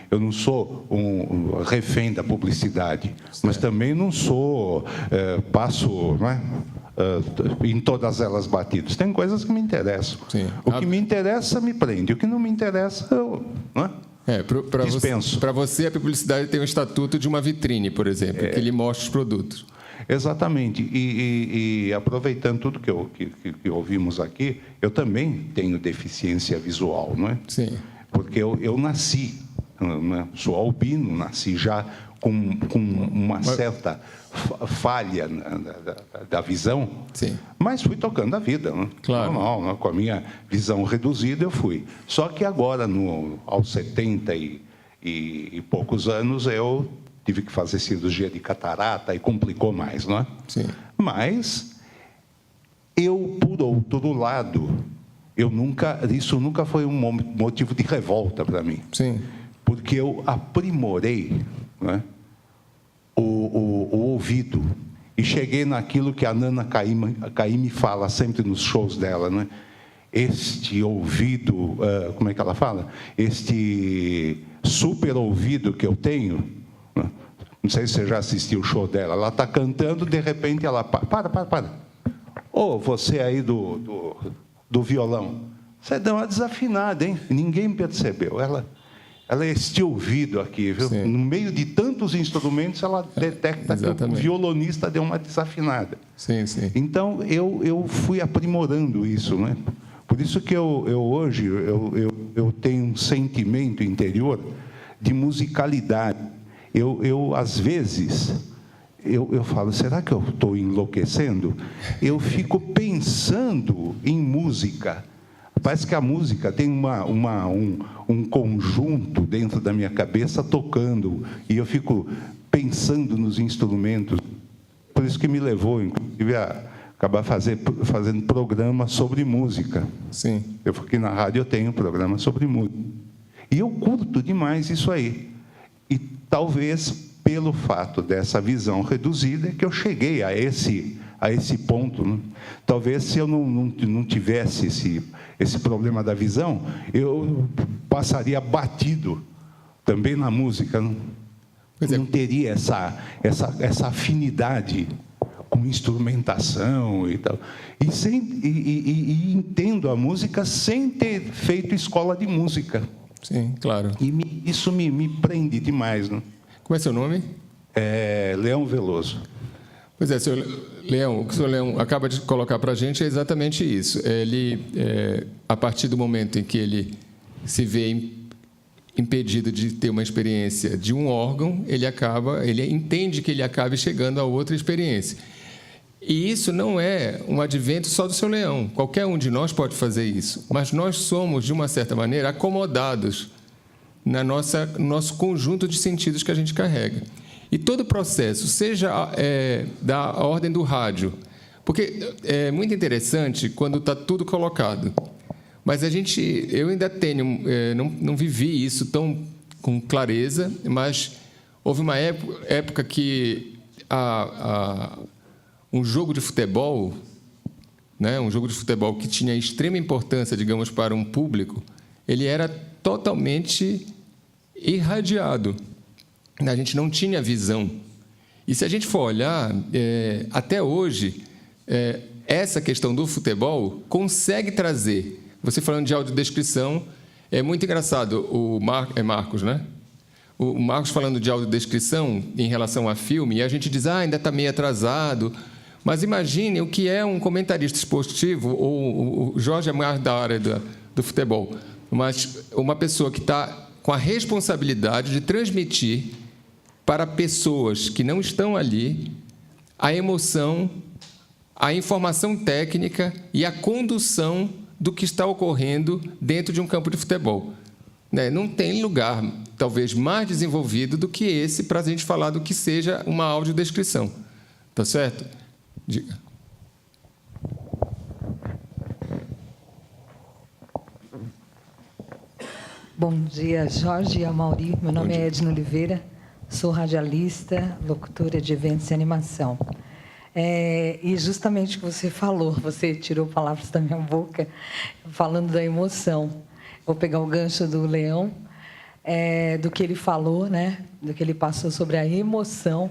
Eu não sou um refém da publicidade, certo. Mas também não sou, passo... Não é? Em todas elas batidas. Tem coisas que me interessam. Sim. O que me interessa me prende. O que não me interessa, eu dispenso. Para você, a publicidade tem o estatuto de uma vitrine, por exemplo, que lhe mostra os produtos. Exatamente. E aproveitando tudo que ouvimos aqui, eu também tenho deficiência visual, não é? Sim. Porque eu nasci, né? Sou albino, nasci já com uma certa falha da visão, sim. Mas fui tocando a vida, né? Claro. Normal, né? Com a minha visão reduzida eu fui. Só que agora, aos 70 e poucos anos, eu tive que fazer cirurgia de catarata e complicou mais, não é? Sim. Mas por outro lado, isso nunca foi um motivo de revolta para mim. Sim. Porque eu aprimorei, né, o ouvido e cheguei naquilo que a Nana Caymmi fala sempre nos shows dela, né? Este ouvido, como é que ela fala? Este super ouvido que eu tenho, né? Não sei se você já assistiu o show dela. Ela está cantando, de repente ela para. Ô, você aí do violão, você deu uma desafinada, hein? Ninguém percebeu. Ela é este ouvido aqui, viu? Sim. No meio de tantos instrumentos, ela detecta que o violonista deu uma desafinada. Sim, sim. Então, eu fui aprimorando isso, né? Por isso que hoje eu tenho um sentimento interior de musicalidade. Às vezes, eu falo, será que eu estou enlouquecendo? Eu fico pensando em música. Parece que a música tem um conjunto dentro da minha cabeça tocando, e eu fico pensando nos instrumentos. Por isso que me levou, inclusive, a acabar fazendo programa sobre música. Sim. Aqui na rádio eu tenho um programa sobre música. E eu curto demais isso aí. E talvez pelo fato dessa visão reduzida que eu cheguei a esse ponto, né? Talvez se eu não tivesse esse problema da visão, eu passaria batido também na música. Não teria essa afinidade com instrumentação e tal. E entendo a música sem ter feito escola de música. Sim, claro. E isso me prende demais, né? Como é seu nome? Leão Veloso. Pois é, senhor Leão, o que o senhor Leão acaba de colocar para a gente é exatamente isso. Ele, a partir do momento em que ele se vê impedido de ter uma experiência de um órgão, ele entende que ele acabe chegando a outra experiência. E isso não é um advento só do seu Leão. Qualquer um de nós pode fazer isso. Mas nós somos, de uma certa maneira, acomodados no nosso conjunto de sentidos que a gente carrega. E todo o processo, seja da ordem do rádio, porque é muito interessante quando está tudo colocado. Mas eu ainda tenho, não vivi isso tão com clareza, mas houve uma época que um jogo de futebol, né, um jogo de futebol que tinha extrema importância, digamos, para um público, ele era totalmente irradiado. A gente não tinha visão. E se a gente for olhar, até hoje, essa questão do futebol consegue trazer. Você falando de audiodescrição, é muito engraçado. Marcos, né? O Marcos falando de audiodescrição em relação a filme, e a gente diz, ainda está meio atrasado. Mas imagine o que é um comentarista esportivo, ou o Jorge é mais da área do futebol, mas uma pessoa que está com a responsabilidade de transmitir para pessoas que não estão ali a emoção, a informação técnica e a condução do que está ocorrendo dentro de um campo de futebol. Não tem lugar, talvez, mais desenvolvido do que esse para a gente falar do que seja uma audiodescrição. Tá certo? Diga. Bom dia, Jorge e Amauri. Meu nome é Edna Oliveira, sou radialista, locutora de eventos e animação. E justamente o que você falou, você tirou palavras da minha boca, falando da emoção. Vou pegar o gancho do Leão, do que ele falou, né? Do que ele passou sobre a emoção,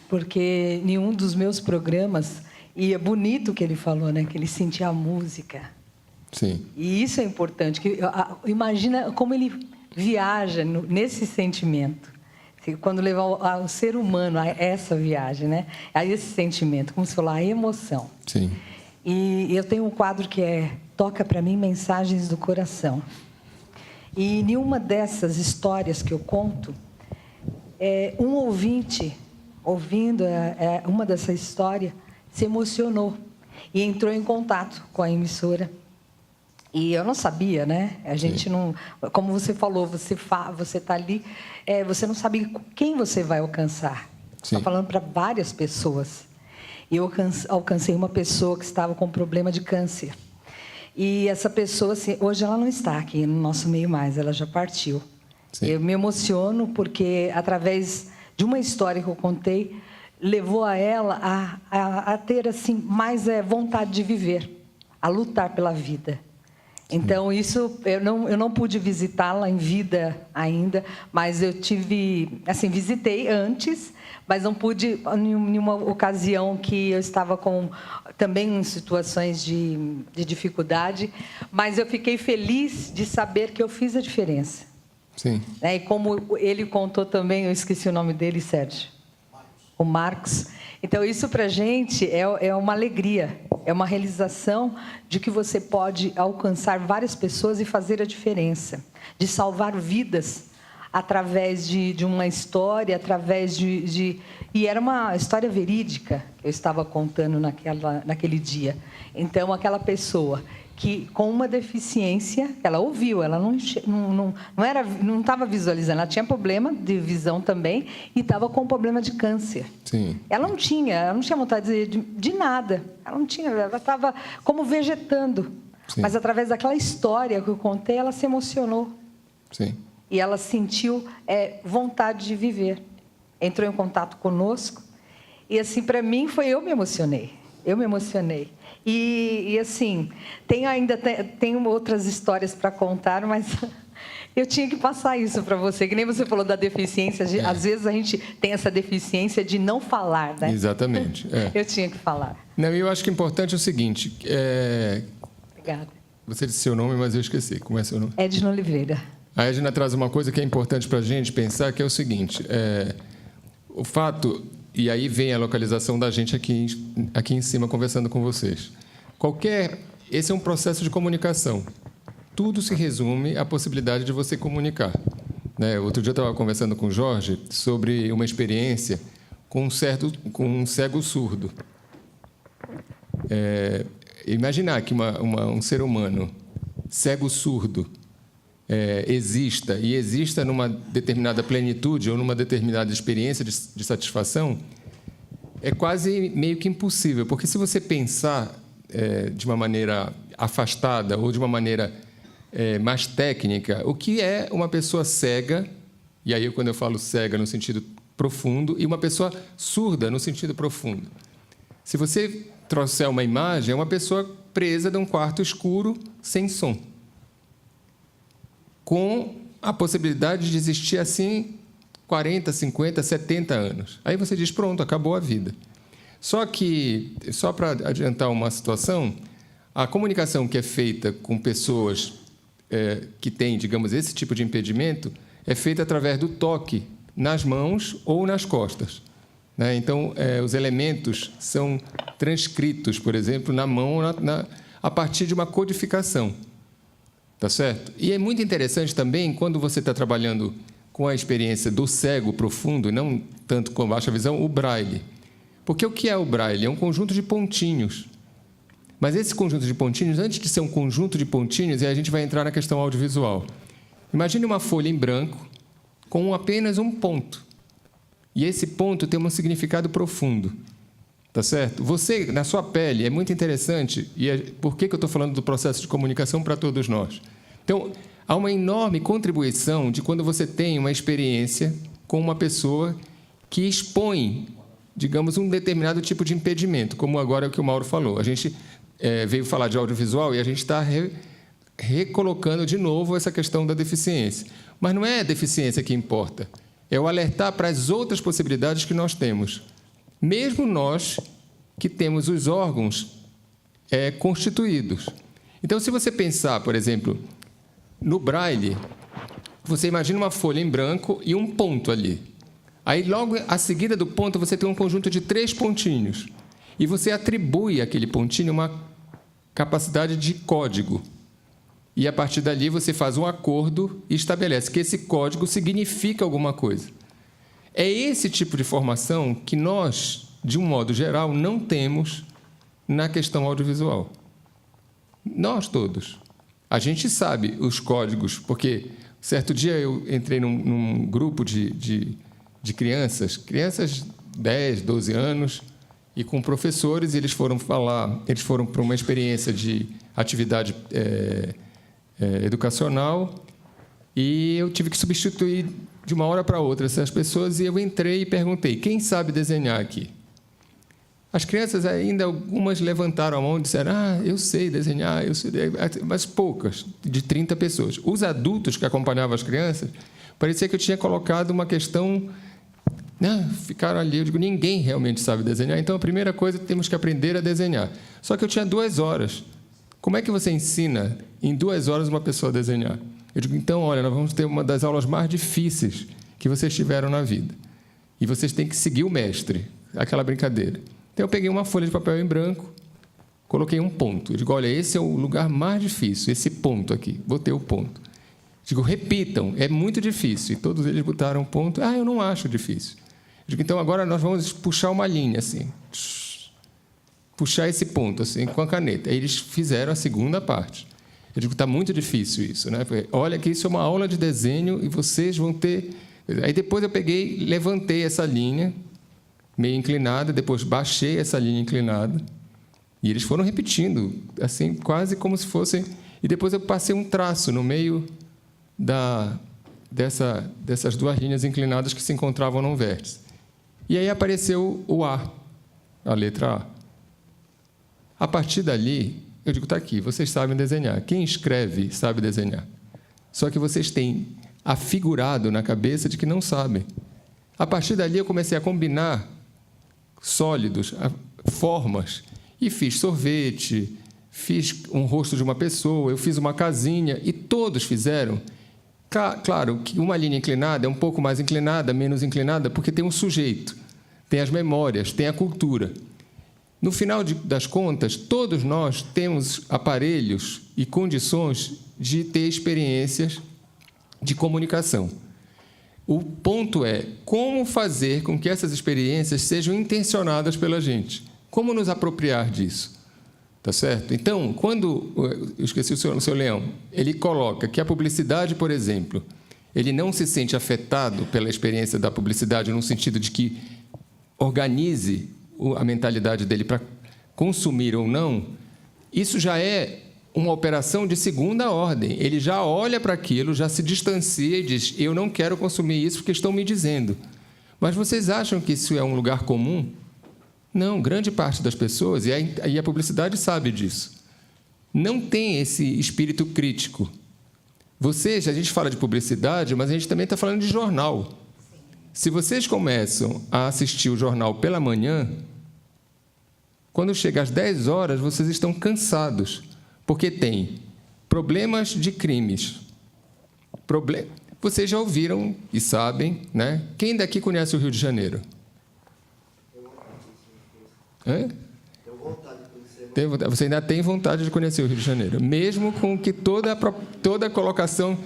porque em um dos meus programas, e é bonito o que ele falou, né? Que ele sentia a música. Sim. E isso é importante. Imagina como ele viaja nesse sentimento. Quando levar o ser humano a essa viagem, né? A esse sentimento, como se falar, a emoção. Sim. E eu tenho um quadro que Toca para mim Mensagens do Coração. E em uma dessas histórias que eu conto, um ouvinte, ouvindo uma dessa história, se emocionou e entrou em contato com a emissora. E eu não sabia, né? A gente não... Como você falou, você está ali, você não sabe quem você vai alcançar. Está falando para várias pessoas. E eu alcancei uma pessoa que estava com problema de câncer. E essa pessoa, assim, hoje ela não está aqui no nosso meio mais, ela já partiu. Sim. Eu me emociono porque, através de uma história que eu contei, levou a ela a ter assim, mais vontade de viver, a lutar pela vida. Então, isso, eu não pude visitá-la em vida ainda, mas eu visitei antes, mas não pude em uma ocasião que eu estava também em situações de dificuldade, mas eu fiquei feliz de saber que eu fiz a diferença. Sim. E como ele contou também, eu esqueci o nome dele, Sérgio. O Marcos. Então, isso para a gente é uma alegria, é uma realização de que você pode alcançar várias pessoas e fazer a diferença, de salvar vidas através de uma história, através de... E era uma história verídica que eu estava contando naquele dia. Então, aquela pessoa que com uma deficiência, ela ouviu, ela não estava visualizando, ela tinha problema de visão também e estava com problema de câncer. Sim. Ela não tinha vontade de nada, ela estava como vegetando. Sim. Mas através daquela história que eu contei, ela se emocionou. Sim. E ela sentiu vontade de viver. Entrou em contato conosco. E, assim, para mim, eu me emocionei. Eu me emocionei. E assim, tem outras histórias para contar, mas eu tinha que passar isso para você. Que nem você falou da deficiência. Às vezes a gente tem essa deficiência de não falar, né? Exatamente. Eu tinha que falar. Não, eu acho que o importante é o seguinte... Obrigada. Você disse seu nome, mas eu esqueci. Como é seu nome? Edna Oliveira. A Edna traz uma coisa que é importante para a gente pensar, que é o seguinte... o fato... E aí vem a localização da gente aqui em cima, conversando com vocês. Esse é um processo de comunicação. Tudo se resume à possibilidade de você comunicar. Né? Outro dia eu estava conversando com o Jorge sobre uma experiência com um cego surdo. Imaginar que um ser humano cego surdo exista numa determinada plenitude ou numa determinada experiência de satisfação, é quase meio que impossível. Porque se você pensar de uma maneira afastada ou de uma maneira mais técnica, o que é uma pessoa cega, e aí quando eu falo cega no sentido profundo, e uma pessoa surda no sentido profundo. Se você trouxer uma imagem, é uma pessoa presa num quarto escuro, sem som, com a possibilidade de existir assim 40, 50, 70 anos. Aí você diz, pronto, acabou a vida. Só para adiantar uma situação, a comunicação que é feita com pessoas que têm, digamos, esse tipo de impedimento, é feita através do toque nas mãos ou nas costas. Né? Então, os elementos são transcritos, por exemplo, na mão, a partir de uma codificação. Tá certo? E é muito interessante também, quando você está trabalhando com a experiência do cego profundo, e não tanto com baixa visão, o braille. Porque o que é o braille? É um conjunto de pontinhos. Mas esse conjunto de pontinhos, antes de ser um conjunto de pontinhos, aí a gente vai entrar na questão audiovisual. Imagine uma folha em branco com apenas um ponto. E esse ponto tem um significado profundo. Tá certo? Você, na sua pele, é muito interessante, e por que eu estou falando do processo de comunicação para todos nós? Então, há uma enorme contribuição de quando você tem uma experiência com uma pessoa que expõe, digamos, um determinado tipo de impedimento, como agora é o que o Mauro falou. A gente veio falar de audiovisual e a gente está recolocando de novo essa questão da deficiência. Mas não é a deficiência que importa, é o alertar para as outras possibilidades que nós temos. Mesmo nós que temos os órgãos constituídos. Então, se você pensar, por exemplo, no braille, você imagina uma folha em branco e um ponto ali. Aí, logo a seguida do ponto, você tem um conjunto de 3 pontinhos. E você atribui àquele pontinho uma capacidade de código. E, a partir dali, você faz um acordo e estabelece que esse código significa alguma coisa. É esse tipo de formação que nós, de um modo geral, não temos na questão audiovisual. Nós todos. A gente sabe os códigos, porque certo dia eu entrei num grupo de crianças 10, 12 anos, e com professores, eles foram para uma experiência de atividade educacional, e eu tive que substituir de uma hora para outra essas pessoas, e eu entrei e perguntei, quem sabe desenhar aqui? As crianças ainda, algumas levantaram a mão e disseram, eu sei desenhar, eu sei, mas poucas, de 30 pessoas. Os adultos que acompanhavam as crianças, parecia que eu tinha colocado uma questão, ficaram ali, eu digo, ninguém realmente sabe desenhar, então a primeira coisa, temos que aprender a desenhar. Só que eu tinha 2 horas. Como é que você ensina em 2 horas uma pessoa a desenhar? Eu digo, então, olha, nós vamos ter uma das aulas mais difíceis que vocês tiveram na vida. E vocês têm que seguir o mestre, aquela brincadeira. Então, eu peguei uma folha de papel em branco, coloquei um ponto. Eu digo, olha, esse é o lugar mais difícil, esse ponto aqui. Botei o ponto. Digo, repitam, é muito difícil. E todos eles botaram um ponto. Eu não acho difícil. Eu digo, então, agora nós vamos puxar uma linha, assim. puxar esse ponto assim com a caneta. Aí eles fizeram a segunda parte. Eu digo, está muito difícil isso, né? Porque, olha que isso é uma aula de desenho e vocês vão ter... Aí depois eu peguei, levantei essa linha meio inclinada, depois baixei essa linha inclinada e eles foram repetindo, assim, quase como se fossem... E depois eu passei um traço no meio dessas duas linhas inclinadas que se encontravam num vértice. E aí apareceu o A, a letra A. A partir dali, eu digo, está aqui, vocês sabem desenhar. Quem escreve sabe desenhar. Só que vocês têm afigurado na cabeça de que não sabem. A partir dali, eu comecei a combinar sólidos, formas, e fiz sorvete, fiz um rosto de uma pessoa, eu fiz uma casinha, e todos fizeram. Claro que uma linha inclinada é um pouco mais inclinada, menos inclinada, porque tem um sujeito, tem as memórias, tem a cultura. No final das contas, todos nós temos aparelhos e condições de ter experiências de comunicação. O ponto é como fazer com que essas experiências sejam intencionadas pela gente. Como nos apropriar disso? Tá certo? Então, quando... Eu esqueci o seu Leão. Ele coloca que a publicidade, por exemplo, ele não se sente afetado pela experiência da publicidade no sentido de que organize a mentalidade dele para consumir ou não, isso já é uma operação de segunda ordem. Ele já olha para aquilo, já se distancia e diz, eu não quero consumir isso porque estão me dizendo. Mas vocês acham que isso é um lugar comum? Não, grande parte das pessoas, e a publicidade sabe disso, não tem esse espírito crítico. Vocês, a gente fala de publicidade, mas a gente também está falando de jornal. Se vocês começam a assistir o jornal pela manhã, quando chega às 10 horas, vocês estão cansados, porque tem problemas de crimes. Vocês já ouviram e sabem, né? Quem daqui conhece o Rio de Janeiro? Você ainda tem vontade de conhecer o Rio de Janeiro, mesmo com que toda a colocação...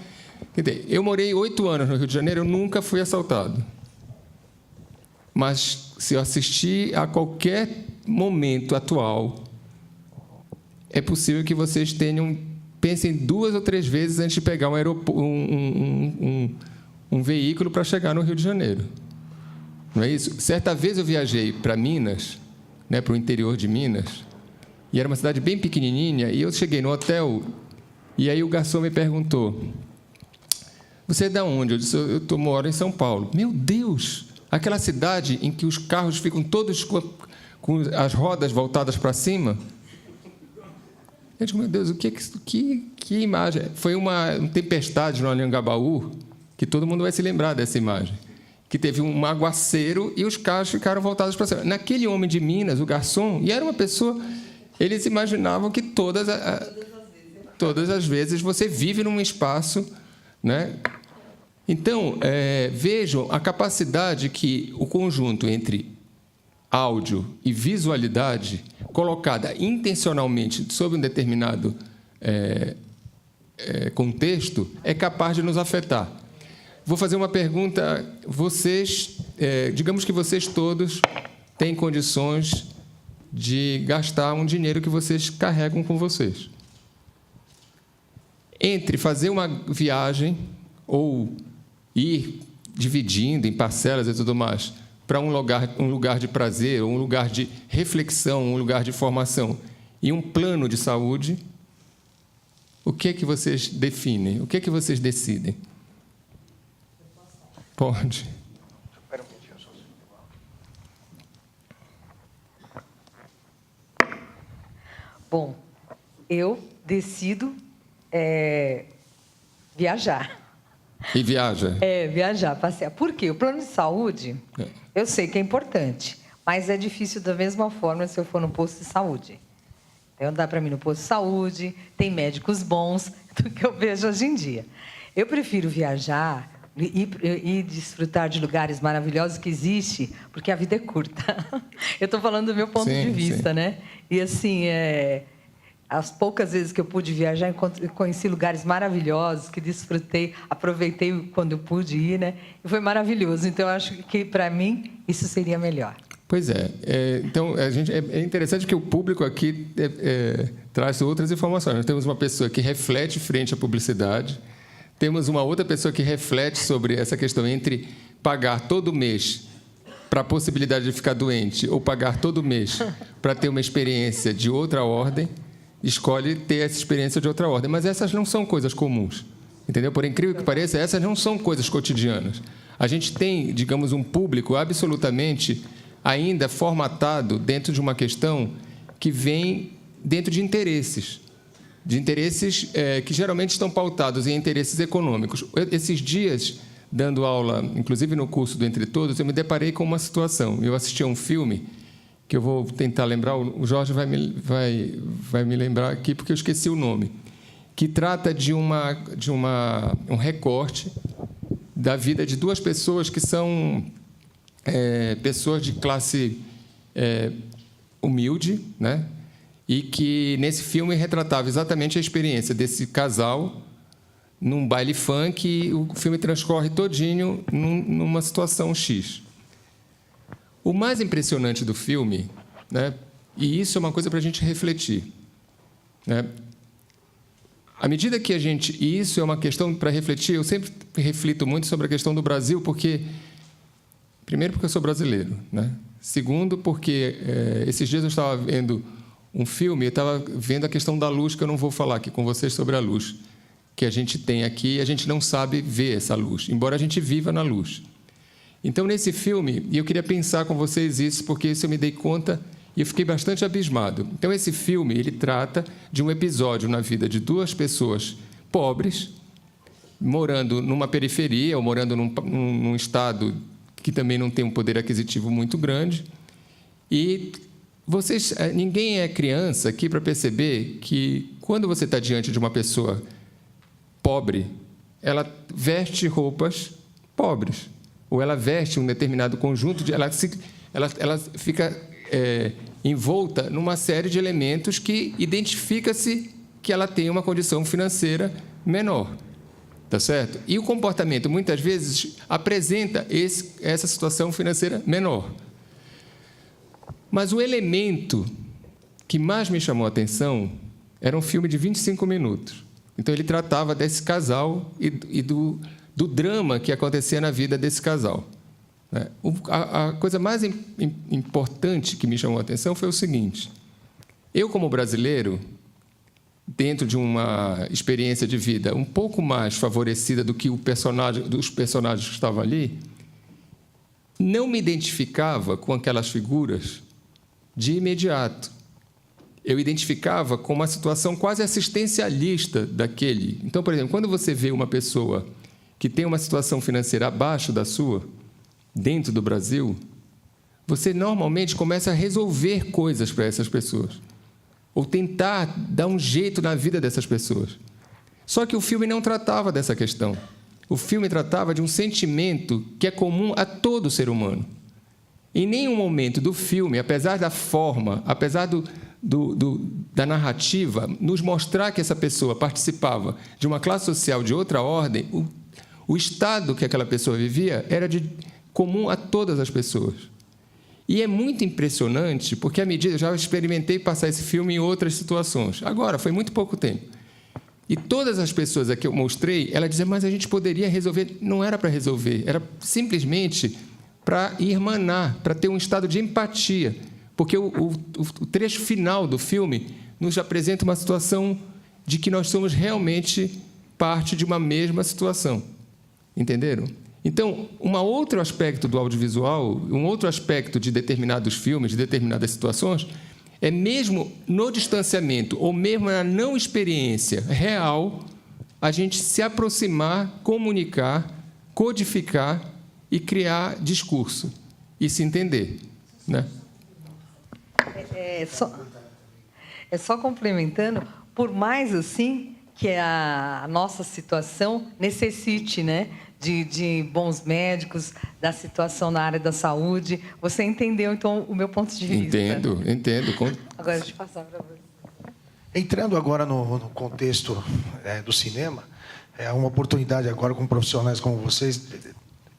Eu morei 8 anos no Rio de Janeiro, eu nunca fui assaltado. Mas, se eu assistir a qualquer momento atual, é possível que vocês pensem 2 ou 3 vezes antes de pegar um veículo para chegar no Rio de Janeiro. Não é isso? Certa vez eu viajei para Minas, né, para o interior de Minas, e era uma cidade bem pequenininha, e eu cheguei no hotel, e aí o garçom me perguntou, você é de onde? Eu disse, eu moro em São Paulo. Meu Deus! Aquela cidade em que os carros ficam todos com as rodas voltadas para cima. Eu digo, meu Deus, que imagem. Foi uma tempestade no Anhangabaú, que todo mundo vai se lembrar dessa imagem, que teve um aguaceiro e os carros ficaram voltados para cima. Naquele homem de Minas, o garçom, e era uma pessoa... Eles imaginavam que todas as vezes você vive num espaço, né? Então, vejam a capacidade que o conjunto entre áudio e visualidade, colocada intencionalmente sob um determinado contexto, é capaz de nos afetar. Vou fazer uma pergunta. Vocês, digamos que vocês todos têm condições de gastar um dinheiro que vocês carregam com vocês. Entre fazer uma viagem ou ir dividindo em parcelas e tudo mais para um lugar de prazer, um lugar de reflexão, um lugar de formação e um plano de saúde, o que é que vocês definem? O que é que vocês decidem? Pode. Bom, eu decido viajar. E viaja? Viajar, passear. Por quê? O plano de saúde, eu sei que é importante, mas é difícil da mesma forma se eu for no posto de saúde. Então, dá para mim no posto de saúde, tem médicos bons, do que eu vejo hoje em dia. Eu prefiro viajar e desfrutar de lugares maravilhosos que existem, porque a vida é curta. Eu estou falando do meu ponto de vista, né? E, assim, as poucas vezes que eu pude viajar, conheci lugares maravilhosos, que desfrutei, aproveitei quando eu pude ir, né? E foi maravilhoso. Então, eu acho que, para mim, isso seria melhor. Pois é. Então, é interessante que o público aqui traz outras informações. Nós temos uma pessoa que reflete frente à publicidade, temos uma outra pessoa que reflete sobre essa questão entre pagar todo mês para a possibilidade de ficar doente ou pagar todo mês para ter uma experiência de outra ordem, escolhe ter essa experiência de outra ordem. Mas essas não são coisas comuns, entendeu? Por incrível que pareça, essas não são coisas cotidianas. A gente tem, digamos, um público absolutamente ainda formatado dentro de uma questão que vem dentro de interesses que geralmente estão pautados em interesses econômicos. Esses dias, dando aula, inclusive no curso do Entre Todos, eu me deparei com uma situação. Eu assisti a um filme que eu vou tentar lembrar, o Jorge vai me lembrar aqui, porque eu esqueci o nome, que trata de um recorte da vida de duas pessoas que são pessoas de classe humilde, né? E que, nesse filme, retratava exatamente a experiência desse casal num baile funk, e o filme transcorre todinho numa situação X. O mais impressionante do filme, né, e isso é uma coisa para a gente refletir, né, à medida que e isso é uma questão para refletir, eu sempre reflito muito sobre a questão do Brasil, primeiro, porque eu sou brasileiro, né? Segundo, porque esses dias eu estava vendo um filme, eu estava vendo a questão da luz, que eu não vou falar aqui com vocês sobre a luz que a gente tem aqui, a gente não sabe ver essa luz, embora a gente viva na luz. Então, nesse filme, e eu queria pensar com vocês isso, porque isso eu me dei conta e eu fiquei bastante abismado. Então, esse filme, ele trata de um episódio na vida de duas pessoas pobres, morando numa periferia, ou morando num estado que também não tem um poder aquisitivo muito grande. E ninguém é criança aqui para perceber que, quando você está diante de uma pessoa pobre, ela veste roupas pobres, ou ela veste um determinado conjunto ela fica envolta numa série de elementos que identifica-se que ela tem uma condição financeira menor, tá certo? E o comportamento, muitas vezes, apresenta essa situação financeira menor. Mas o elemento que mais me chamou a atenção era um filme de 25 minutos. Então, ele tratava desse casal e do drama que acontecia na vida desse casal. A coisa mais importante que me chamou a atenção foi o seguinte: eu, como brasileiro, dentro de uma experiência de vida um pouco mais favorecida do que dos personagens que estavam ali, não me identificava com aquelas figuras de imediato. Eu identificava com uma situação quase assistencialista daquele. Então, por exemplo, quando você vê uma pessoa que tem uma situação financeira abaixo da sua, dentro do Brasil, você normalmente começa a resolver coisas para essas pessoas, ou tentar dar um jeito na vida dessas pessoas. Só que o filme não tratava dessa questão. O filme tratava de um sentimento que é comum a todo ser humano. Em nenhum momento do filme, apesar da forma, apesar da narrativa, nos mostrar que essa pessoa participava de uma classe social de outra ordem, o estado que aquela pessoa vivia era comum a todas as pessoas. E é muito impressionante, porque eu já experimentei passar esse filme em outras situações. Agora, foi muito pouco tempo. E todas as pessoas a que eu mostrei, ela dizia, mas a gente poderia resolver. Não era para resolver, era simplesmente para irmanar, para ter um estado de empatia. Porque o trecho final do filme nos apresenta uma situação de que nós somos realmente parte de uma mesma situação. Entenderam? Então, um outro aspecto do audiovisual, um outro aspecto de determinados filmes, de determinadas situações, é mesmo no distanciamento, ou mesmo na não experiência real, a gente se aproximar, comunicar, codificar e criar discurso e se entender, né? Só complementando, por mais assim que a nossa situação necessite, né, de bons médicos, da situação na área da saúde, você entendeu, então, o meu ponto de vista? Entendo. Agora, deixa eu passar para você. Entrando agora no contexto do cinema, é uma oportunidade agora com profissionais como vocês,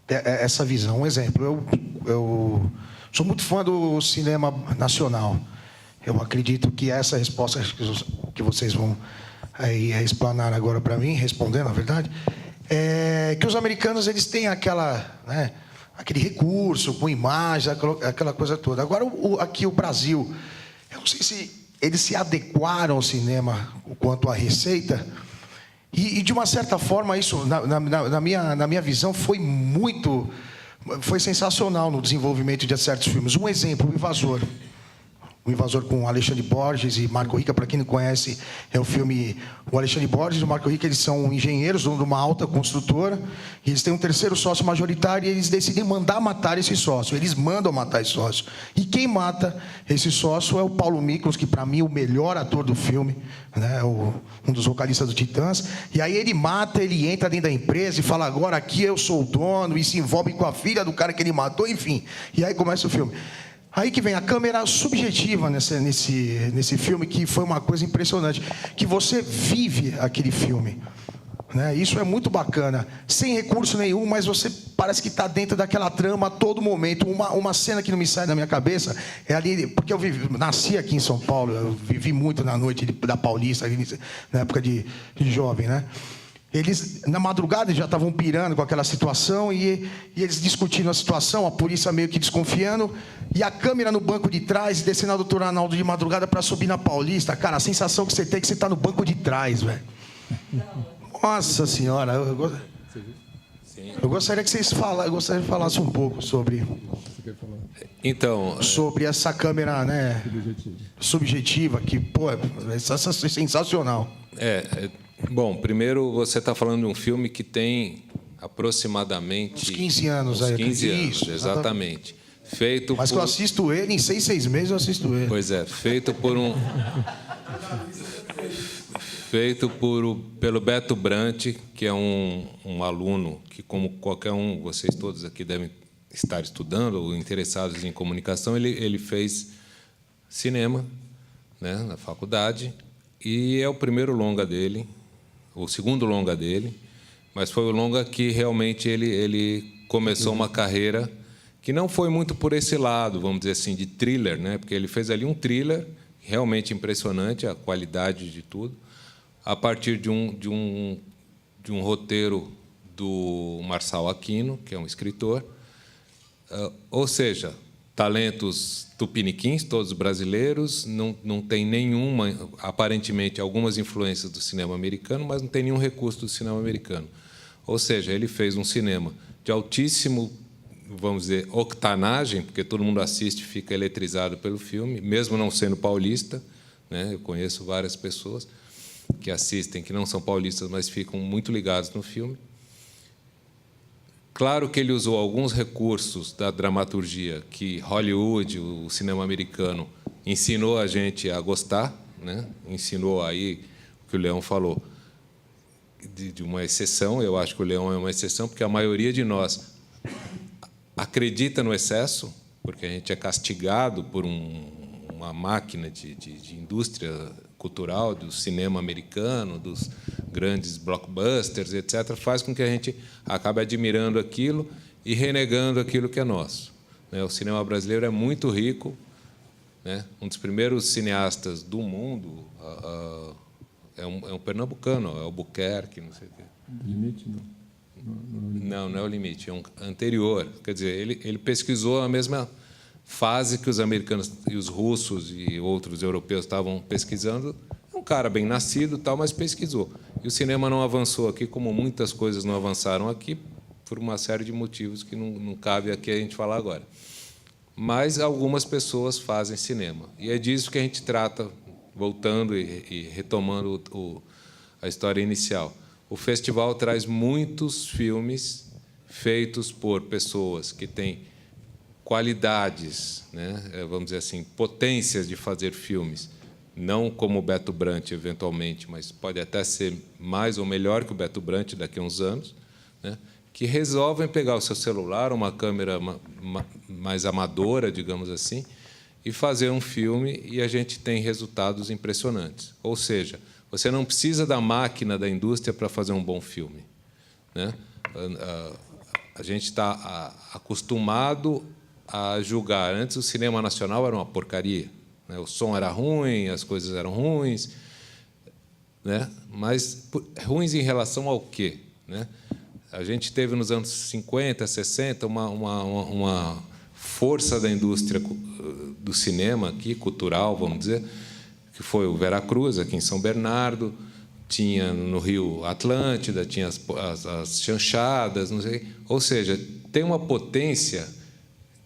essa visão. Um exemplo, eu Sou muito fã do cinema nacional. Eu acredito que essa resposta que vocês vão aí explanar agora para mim, responder, na verdade, é que os americanos eles têm aquele recurso com imagem, aquela coisa toda. Agora, aqui o Brasil, eu não sei se eles se adequaram ao cinema quanto à receita, e de uma certa forma, isso, na minha visão, foi sensacional no desenvolvimento de certos filmes. Um exemplo, O Invasor. O Invasor com Alexandre Borges e Marco Rica, para quem não conhece, é o filme... O Alexandre Borges e o Marco Rica, eles são engenheiros de uma alta construtora, e eles têm um terceiro sócio majoritário, e eles decidem mandar matar esse sócio. Eles mandam matar esse sócio. E quem mata esse sócio é o Paulo Miklos, que, para mim, é o melhor ator do filme, né? Um dos vocalistas do Titãs. E aí ele mata, ele entra dentro da empresa e fala, agora aqui eu sou o dono, e se envolve com a filha do cara que ele matou, enfim. E aí começa o filme. Aí que vem a câmera subjetiva nesse filme, que foi uma coisa impressionante, que você vive aquele filme, né? Isso é muito bacana, sem recurso nenhum, mas você parece que está dentro daquela trama a todo momento. Uma cena que não me sai da minha cabeça é ali, porque eu nasci aqui em São Paulo, eu vivi muito na noite da Paulista, na época de jovem, né? Eles, na madrugada, já estavam pirando com aquela situação e eles discutindo a situação, a polícia meio que desconfiando, e a câmera no banco de trás, descendo a doutor Arnaldo de madrugada para subir na Paulista. Cara, a sensação que você tem é que você está no banco de trás, velho. Nossa Senhora, eu gostaria que vocês falassem um pouco sobre... Então, sobre essa câmera, né, subjetiva, que, pô, é sensacional. Bom, primeiro você está falando de um filme que tem aproximadamente... Uns 15 anos aí. 15 anos, isso, exatamente. Feito Mas que eu assisto ele, em 6 meses eu assisto ele. Pois é, feito pelo Beto Brant, que é um aluno que, como qualquer um, vocês todos aqui devem estar estudando ou interessados em comunicação, ele fez cinema, né, na faculdade, e é o primeiro longa dele, o segundo longa dele, mas foi o longa que realmente ele começou uma carreira que não foi muito por esse lado, vamos dizer assim, de thriller, né? Porque ele fez ali um thriller realmente impressionante, a qualidade de tudo, a partir de um roteiro do Marçal Aquino, que é um escritor, ou seja, talentos tupiniquins, todos brasileiros, não tem nenhuma, aparentemente, algumas influências do cinema americano, mas não tem nenhum recurso do cinema americano. Ou seja, ele fez um cinema de altíssimo, vamos dizer, octanagem, porque todo mundo assiste e fica eletrizado pelo filme, mesmo não sendo paulista, né? Eu conheço várias pessoas que assistem, que não são paulistas, mas ficam muito ligados no filme. Claro que ele usou alguns recursos da dramaturgia que Hollywood, o cinema americano, ensinou a gente a gostar, né? Ensinou aí o que o Leão falou, de uma exceção. Eu acho que o Leão é uma exceção, porque a maioria de nós acredita no excesso, porque a gente é castigado por uma máquina de indústria cultural, do cinema americano, dos grandes blockbusters, etc., faz com que a gente acabe admirando aquilo e renegando aquilo que é nosso. O cinema brasileiro é muito rico, né? Um dos primeiros cineastas do mundo é um pernambucano, é o Albuquerque, não sei o quê. Limite, não. Não é o Limite, é um anterior. Quer dizer, ele pesquisou a mesma fase que os americanos e os russos e outros europeus estavam pesquisando. É um cara bem nascido, tal, mas pesquisou. E o cinema não avançou aqui, como muitas coisas não avançaram aqui, por uma série de motivos que não cabe aqui a gente falar agora. Mas algumas pessoas fazem cinema. E é disso que a gente trata, voltando e retomando a história inicial. O festival traz muitos filmes feitos por pessoas que têm qualidades, né? Vamos dizer assim, potências de fazer filmes, não como o Beto Brant, eventualmente, mas pode até ser mais ou melhor que o Beto Brant daqui a uns anos, né? Que resolvem pegar o seu celular, uma câmera mais amadora, digamos assim, e fazer um filme, e a gente tem resultados impressionantes. Ou seja, você não precisa da máquina da indústria para fazer um bom filme, né? A gente está acostumado a julgar. Antes, o cinema nacional era uma porcaria, né? O som era ruim, as coisas eram ruins, né? Mas ruins em relação ao quê, né? A gente teve, nos anos 50, 60, uma força da indústria do cinema aqui, cultural, vamos dizer, que foi o Veracruz, aqui em São Bernardo, tinha no Rio Atlântida, tinha as chanchadas, não sei. Ou seja, tem uma potência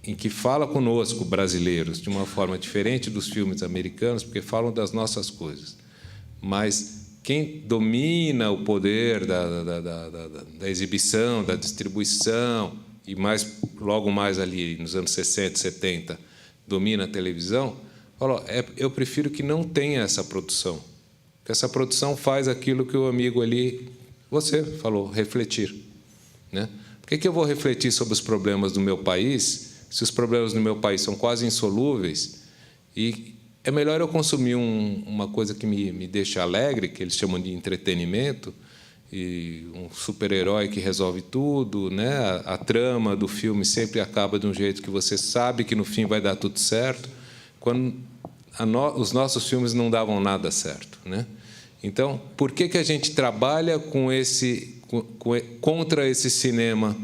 em que fala conosco, brasileiros, de uma forma diferente dos filmes americanos, porque falam das nossas coisas. Mas quem domina o poder da exibição, da distribuição, e logo mais ali, nos anos 60, 70, domina a televisão, falou, eu prefiro que não tenha essa produção. Porque essa produção faz aquilo que o amigo ali, você falou, refletir, né? Por que eu vou refletir sobre os problemas do meu país, se os problemas do meu país são quase insolúveis, e é melhor eu consumir uma coisa que me deixa alegre, que eles chamam de entretenimento, e um super-herói que resolve tudo, né? A trama do filme sempre acaba de um jeito que você sabe que no fim vai dar tudo certo, quando os nossos filmes não davam nada certo, né? Então, por que a gente trabalha contra esse cinema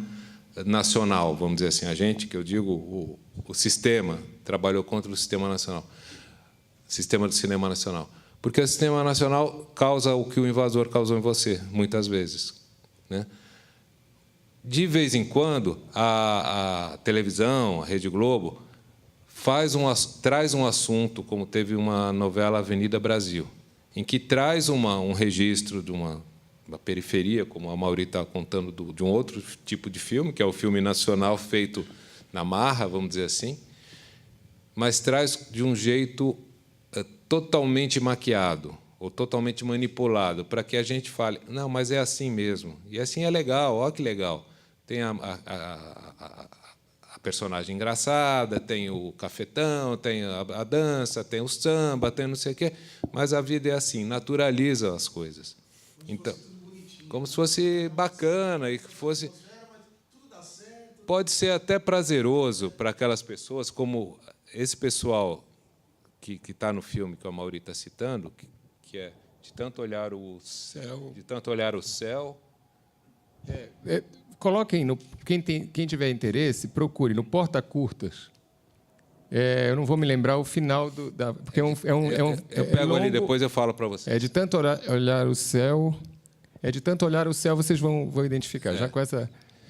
nacional, vamos dizer assim, a gente, que eu digo, o sistema trabalhou contra o sistema nacional, sistema do cinema nacional, porque o sistema nacional causa o que o invasor causou em você, muitas vezes, né? De vez em quando, a televisão, a Rede Globo, traz um assunto, como teve uma novela Avenida Brasil, em que traz um registro de uma periferia, como a Mauri está contando, de um outro tipo de filme, que é o filme nacional feito na marra, vamos dizer assim, mas traz de um jeito totalmente maquiado ou totalmente manipulado, para que a gente fale, não, mas é assim mesmo. E assim é legal, olha que legal. Tem a personagem engraçada, tem o cafetão, tem a dança, tem o samba, tem não sei o quê, mas a vida é assim, naturaliza as coisas. Então, como se fosse bacana e que fosse... Pode ser até prazeroso para aquelas pessoas, como esse pessoal que está no filme que a Mauri está citando, que é de tanto olhar o céu. Coloquem, quem tiver interesse, procure no Porta Curtas. Eu não vou me lembrar o final porque eu pego longo, ali, depois eu falo para vocês. De tanto olhar o céu. De tanto olhar o céu, vocês vão identificar, já com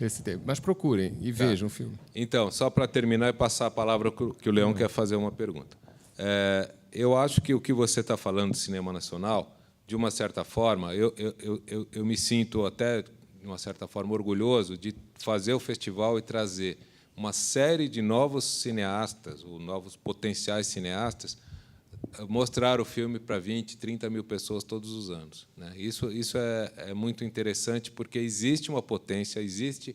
esse tempo. Mas procurem e vejam o filme. Então, só para terminar e passar a palavra que o Leão quer fazer uma pergunta. Eu acho que o que você está falando de cinema nacional, de uma certa forma, eu me sinto até, de uma certa forma, orgulhoso de fazer o festival e trazer uma série de novos cineastas, ou novos potenciais cineastas, mostrar o filme para 20, 30 mil pessoas todos os anos, né? Isso é muito interessante, porque existe uma potência, existe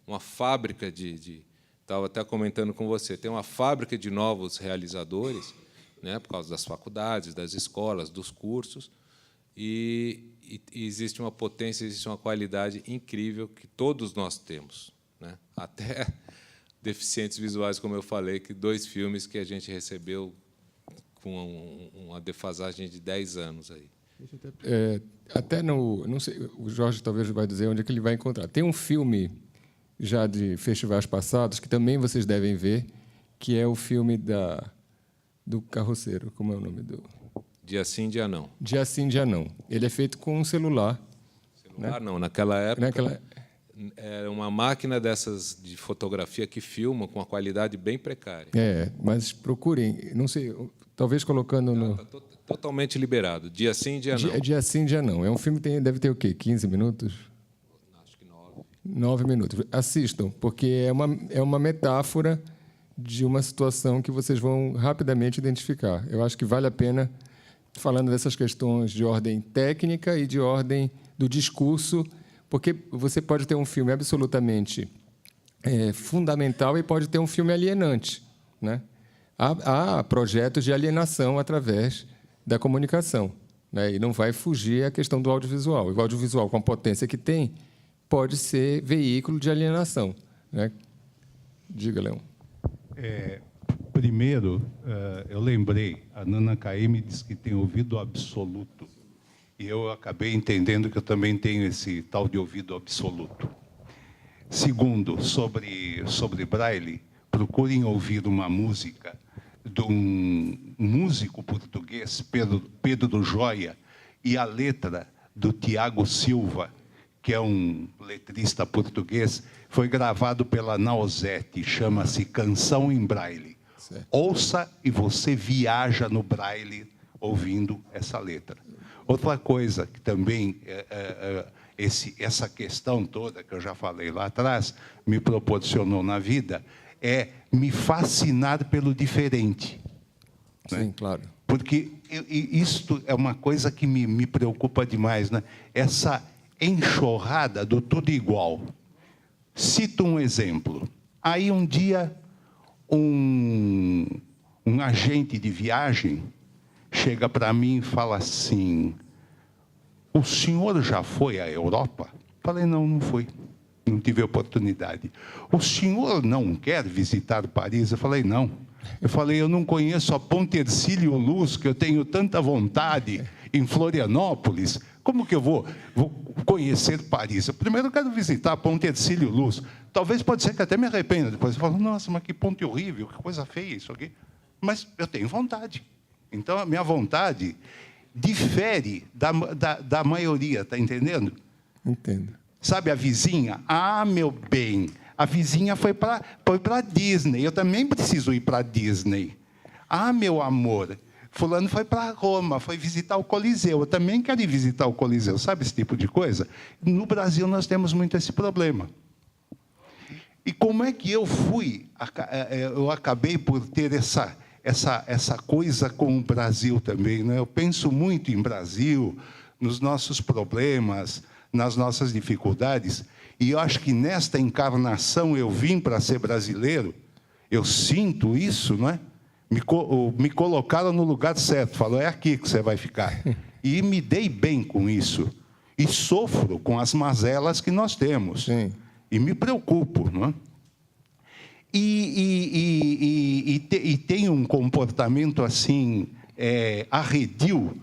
uma fábrica estava até comentando com você, tem uma fábrica de novos realizadores, né, por causa das faculdades, das escolas, dos cursos, e existe uma potência, existe uma qualidade incrível que todos nós temos, né? Até deficientes visuais, como eu falei, que 2 filmes que a gente recebeu com uma defasagem de 10 anos aí. Até não sei, o Jorge talvez vai dizer onde é que ele vai encontrar. Tem um filme já de festivais passados que também vocês devem ver, que é o filme do Carroceiro, como é o nome do? Dia Sim, Dia Não. Dia Sim, Dia Não. Ele é feito com um celular. Celular, né? Não, naquela época era uma máquina dessas de fotografia que filma com uma qualidade bem precária. Mas procurem, não sei, talvez colocando no... Está totalmente liberado. Dia Sim, Dia Não. Dia Sim, Dia Não. É um filme que deve ter o quê? 15 minutos? Acho que 9. 9 minutos. Assistam, porque é uma metáfora de uma situação que vocês vão rapidamente identificar. Eu acho que vale a pena, falando dessas questões de ordem técnica e de ordem do discurso, porque você pode ter um filme absolutamente fundamental e pode ter um filme alienante, né? Há projetos de alienação através da comunicação, né? E não vai fugir a questão do audiovisual. O audiovisual, com a potência que tem, pode ser veículo de alienação, né? Diga, Leão. Primeiro, eu lembrei, a Nana Caymmi disse que tem ouvido absoluto. E eu acabei entendendo que eu também tenho esse tal de ouvido absoluto. Segundo, sobre Braille, procurem ouvir uma música de um músico português, Pedro Joia, e a letra do Tiago Silva, que é um letrista português, foi gravado pela Nausete, chama-se Canção em Braille. Certo. Ouça e você viaja no Braille ouvindo essa letra. Outra coisa que também, essa questão toda que eu já falei lá atrás, me proporcionou na vida, é me fascinar pelo diferente. Sim, né? Claro. Porque isto é uma coisa que me preocupa demais, né? Essa enxurrada do tudo igual. Cito um exemplo. Aí um dia, um agente de viagem chega para mim e fala assim: o senhor já foi à Europa? Falei, não fui. Não tive oportunidade. O senhor não quer visitar Paris? Eu falei, não. Eu falei, eu não conheço a Ponte Hercílio Luz, que eu tenho tanta vontade em Florianópolis. Como que eu vou conhecer Paris? Eu primeiro quero visitar a Ponte Hercílio Luz. Talvez pode ser que até me arrependa. Depois eu falo, nossa, mas que ponte horrível, que coisa feia isso aqui. Mas eu tenho vontade. Então, a minha vontade difere da maioria, está entendendo? Entendo. Sabe a vizinha? Ah, meu bem, a vizinha foi para Disney, eu também preciso ir para Disney. Ah, meu amor, fulano foi para Roma, foi visitar o Coliseu, eu também quero ir visitar o Coliseu. Sabe esse tipo de coisa? No Brasil, nós temos muito esse problema. E como é que eu acabei por ter essa coisa com o Brasil também, né? Eu penso muito em Brasil, nos nossos problemas, nas nossas dificuldades, e eu acho que nesta encarnação eu vim para ser brasileiro, eu sinto isso, não é? Me colocaram no lugar certo, falou, é aqui que você vai ficar. E me dei bem com isso, e sofro com as mazelas que nós temos. Sim. E me preocupo, não é? E tem um comportamento assim, arredio,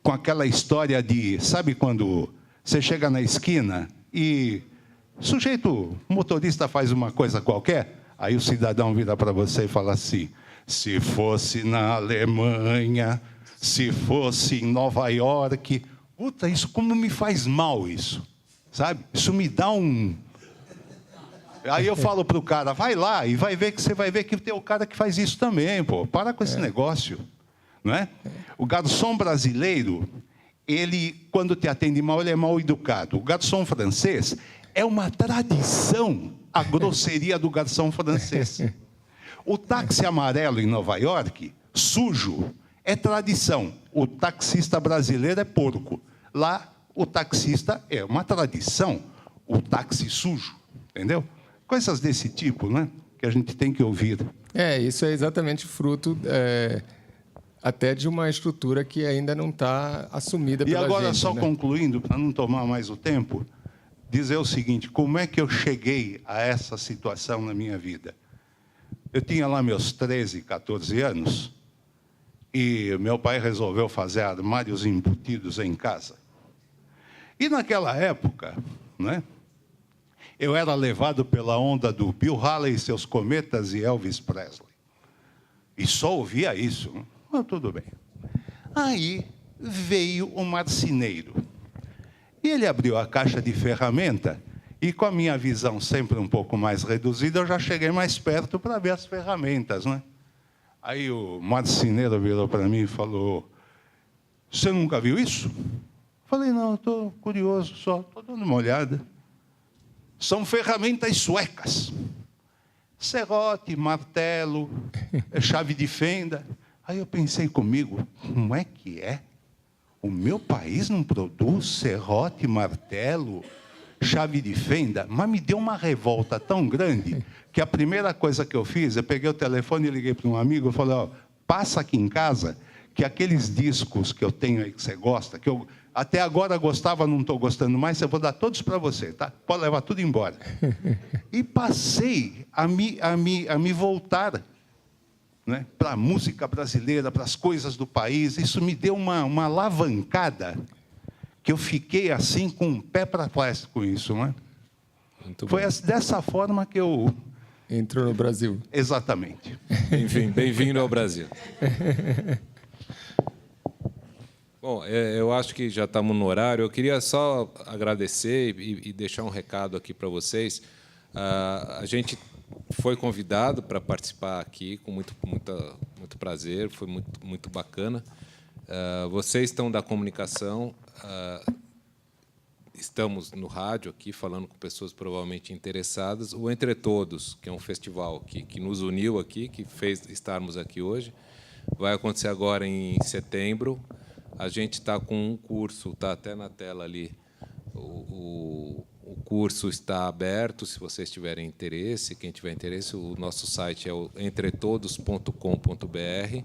com aquela história de, sabe quando você chega na esquina e o motorista faz uma coisa qualquer, aí o cidadão vira para você e fala assim, se fosse na Alemanha, se fosse em Nova York, puta, isso como me faz mal isso, sabe? Isso me dá um... Aí eu falo para o cara, vai lá e você vai ver que tem o cara que faz isso também, pô. Para com esse negócio, não é? O garçom brasileiro, ele, quando te atende mal, ele é mal educado. O garçom francês é uma tradição a grosseria do garçom francês. O táxi amarelo em Nova York, sujo, é tradição. O taxista brasileiro é porco. Lá, o taxista é uma tradição. O táxi sujo, entendeu? Coisas desse tipo, né? Que a gente tem que ouvir. Isso é exatamente fruto até de uma estrutura que ainda não está assumida pela gente. E agora, só né? concluindo, para não tomar mais o tempo, dizer o seguinte, como é que eu cheguei a essa situação na minha vida? Eu tinha lá meus 13, 14 anos, e meu pai resolveu fazer armários embutidos em casa. E naquela época, né, eu era levado pela onda do Bill Haley e seus cometas e Elvis Presley. E só ouvia isso. Mas tudo bem. Aí veio o marceneiro. E ele abriu a caixa de ferramenta e, com a minha visão sempre um pouco mais reduzida, eu já cheguei mais perto para ver as ferramentas, né? Aí o marceneiro virou para mim e falou, você nunca viu isso? Falei, não, estou curioso só, estou dando uma olhada. São ferramentas suecas. Serrote, martelo, chave de fenda. Aí eu pensei comigo, como é que é? O meu país não produz serrote, martelo, chave de fenda? Mas me deu uma revolta tão grande que a primeira coisa que eu fiz, eu peguei o telefone e liguei para um amigo e falei, ó, passa aqui em casa, que aqueles discos que eu tenho aí que você gosta, que eu até agora gostava, não estou gostando mais, eu vou dar todos para você, tá? Pode levar tudo embora. E passei a me voltar né, para a música brasileira, para as coisas do país. Isso me deu uma alavancada que eu fiquei assim com um pé para trás com isso, né? Foi dessa forma que eu... Entrou no Brasil. Exatamente. Enfim, bem-vindo ao Brasil. Bom, eu acho que já estamos no horário. Eu queria só agradecer e deixar um recado aqui para vocês. A gente foi convidado para participar aqui com muito prazer, foi muito bacana. Vocês estão da comunicação, estamos no rádio aqui, falando com pessoas provavelmente interessadas. O Entre Todos, que é um festival que nos uniu aqui, que fez estarmos aqui hoje, vai acontecer agora em setembro. A gente está com um curso, está até na tela ali, o curso está aberto, se vocês tiverem interesse. Quem tiver interesse, o nosso site é o entretodos.com.br,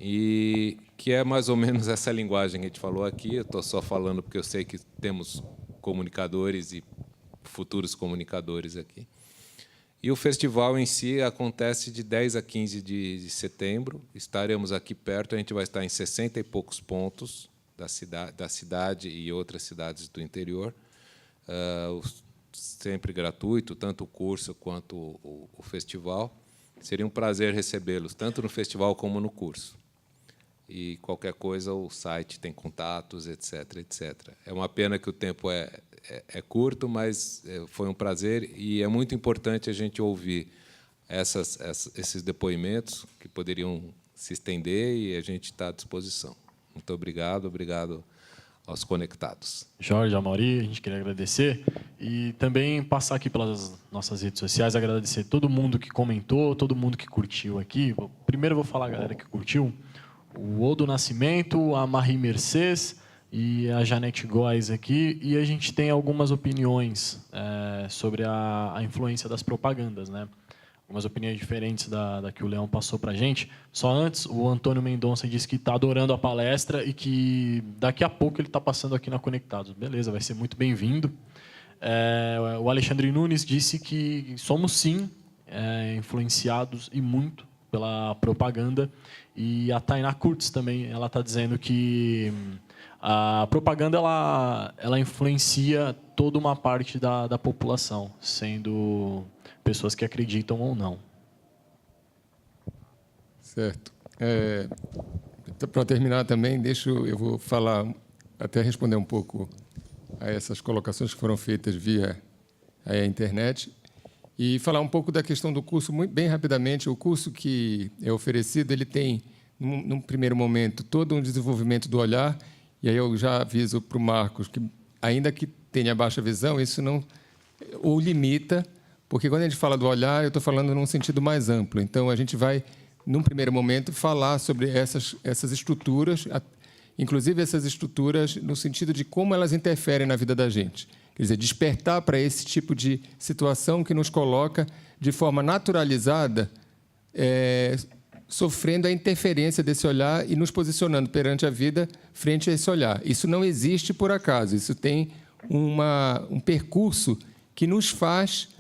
e que é mais ou menos essa linguagem que a gente falou aqui. Eu estou só falando porque eu sei que temos comunicadores e futuros comunicadores aqui. E o festival em si acontece de 10 a 15 de setembro. Estaremos aqui perto, a gente vai estar em 60 e poucos pontos da cidade e outras cidades do interior. Sempre gratuito, tanto o curso quanto o festival. Seria um prazer recebê-los, tanto no festival como no curso. E qualquer coisa, o site tem contatos, etc, etc. É uma pena que o tempo é curto, mas foi um prazer, e é muito importante a gente ouvir esses depoimentos que poderiam se estender, e a gente está à disposição. Muito obrigado aos conectados. Jorge, Amaury, a gente queria agradecer e também passar aqui pelas nossas redes sociais, agradecer todo mundo que comentou, todo mundo que curtiu aqui. Primeiro eu vou falar a galera que curtiu: o Odo Nascimento, a Marie Mercedes e a Janete Góes aqui, e a gente tem algumas opiniões sobre a influência das propagandas, né? Algumas opiniões diferentes da que o Leão passou para a gente. Só antes, o Antônio Mendonça disse que está adorando a palestra e que daqui a pouco ele está passando aqui na Conectados. Beleza, vai ser muito bem-vindo. O Alexandre Nunes disse que somos, sim, influenciados e muito pela propaganda. E a Tainá Kurtz também, ela está dizendo que a propaganda ela influencia toda uma parte da população, sendo pessoas que acreditam ou não. Certo. Para terminar também, eu vou falar, até responder um pouco a essas colocações que foram feitas via a internet, e falar um pouco da questão do curso, bem rapidamente. O curso que é oferecido, ele tem, num primeiro momento, todo um desenvolvimento do olhar, e aí eu já aviso para o Marcos que, ainda que tenha baixa visão, isso não o limita, porque quando a gente fala do olhar, eu estou falando num sentido mais amplo. Então, a gente vai, num primeiro momento, falar sobre essas estruturas, inclusive essas estruturas no sentido de como elas interferem na vida da gente. Quer dizer, despertar para esse tipo de situação que nos coloca de forma naturalizada, sofrendo a interferência desse olhar e nos posicionando perante a vida frente a esse olhar. Isso não existe por acaso, isso tem um percurso que nos faz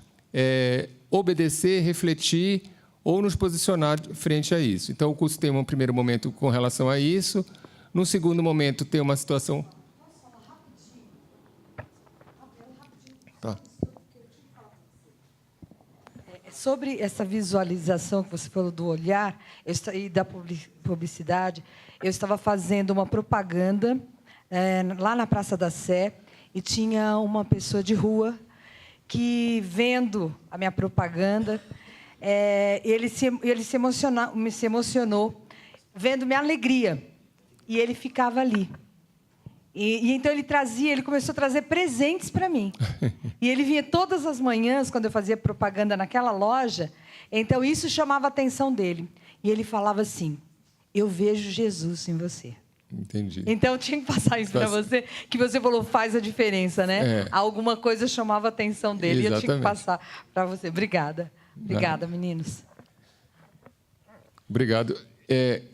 obedecer, refletir ou nos posicionar frente a isso. Então, o curso tem um primeiro momento com relação a isso. No segundo momento, tem uma situação... Tá. Sobre essa visualização que você falou do olhar e da publicidade, eu estava fazendo uma propaganda lá na Praça da Sé, e tinha uma pessoa de rua que, vendo a minha propaganda, ele se emocionou vendo minha alegria, e ele ficava ali. E então ele começou a trazer presentes para mim. E ele vinha todas as manhãs, quando eu fazia propaganda naquela loja, então isso chamava a atenção dele. E ele falava assim: eu vejo Jesus em você. Entendi. Então, eu tinha que passar isso para você, que você falou, faz a diferença, né? Alguma coisa chamava a atenção dele. Exatamente. E eu tinha que passar para você. Obrigada. Obrigada, meninos. Obrigado.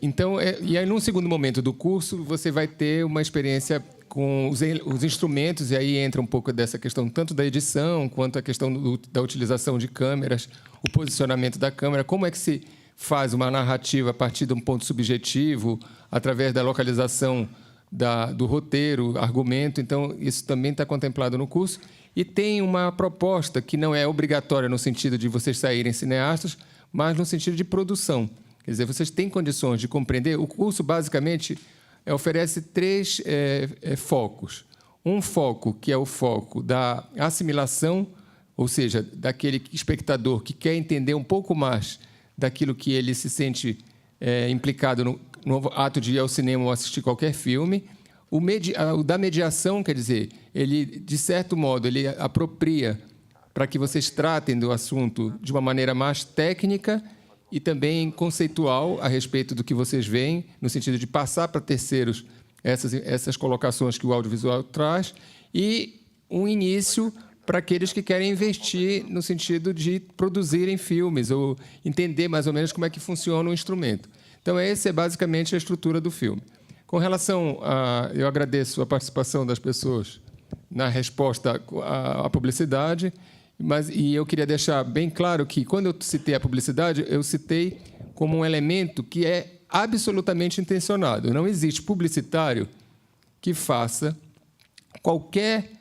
Então, e aí, num segundo momento do curso, você vai ter uma experiência com os instrumentos, e aí entra um pouco dessa questão tanto da edição, quanto a questão da utilização de câmeras, o posicionamento da câmera, como é que faz uma narrativa a partir de um ponto subjetivo, através da localização do roteiro, argumento. Então, isso também está contemplado no curso. E tem uma proposta que não é obrigatória no sentido de vocês saírem cineastas, mas no sentido de produção. Quer dizer, vocês têm condições de compreender. O curso, basicamente, oferece 3 focos. Um foco, que é o foco da assimilação, ou seja, daquele espectador que quer entender um pouco mais daquilo que ele se sente implicado no ato de ir ao cinema ou assistir qualquer filme. O da mediação, quer dizer, ele, de certo modo, ele apropria para que vocês tratem do assunto de uma maneira mais técnica e também conceitual a respeito do que vocês veem, no sentido de passar para terceiros essas colocações que o audiovisual traz, e um início para aqueles que querem investir no sentido de produzirem filmes ou entender mais ou menos como é que funciona o instrumento. Então, essa é basicamente a estrutura do filme. Com relação a... Eu agradeço a participação das pessoas na resposta à publicidade, e eu queria deixar bem claro que, quando eu citei a publicidade, eu citei como um elemento que é absolutamente intencionado. Não existe publicitário que faça qualquer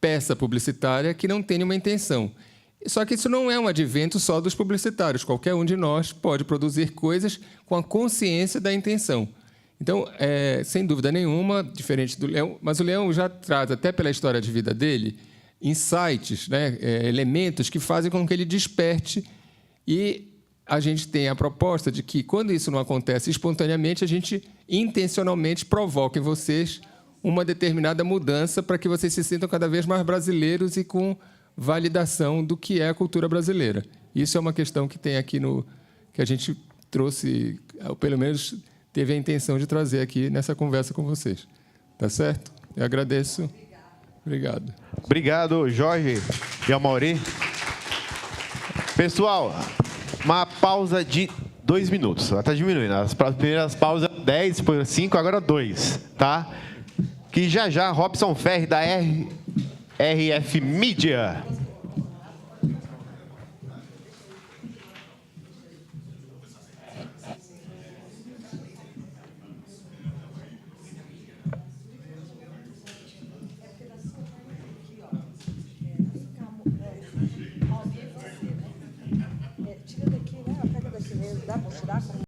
peça publicitária que não tenha uma intenção. Só que isso não é um advento só dos publicitários. Qualquer um de nós pode produzir coisas com a consciência da intenção. Então, sem dúvida nenhuma, diferente do Leão, mas o Leão já traz, até pela história de vida dele, insights, né, elementos que fazem com que ele desperte, e a gente tem a proposta de que, quando isso não acontece espontaneamente, a gente intencionalmente provoca em vocês uma determinada mudança para que vocês se sintam cada vez mais brasileiros e com validação do que é a cultura brasileira. Isso é uma questão que tem aqui que a gente trouxe, ou pelo menos teve a intenção de trazer aqui nessa conversa com vocês. Tá certo? Eu agradeço. Obrigado. Obrigado, Jorge e Amaury. Pessoal, uma pausa de 2 minutos. Ela está diminuindo. As primeiras pausas 10, depois 5, agora 2, tá? Que já Robson Ferri, da RF Mídia.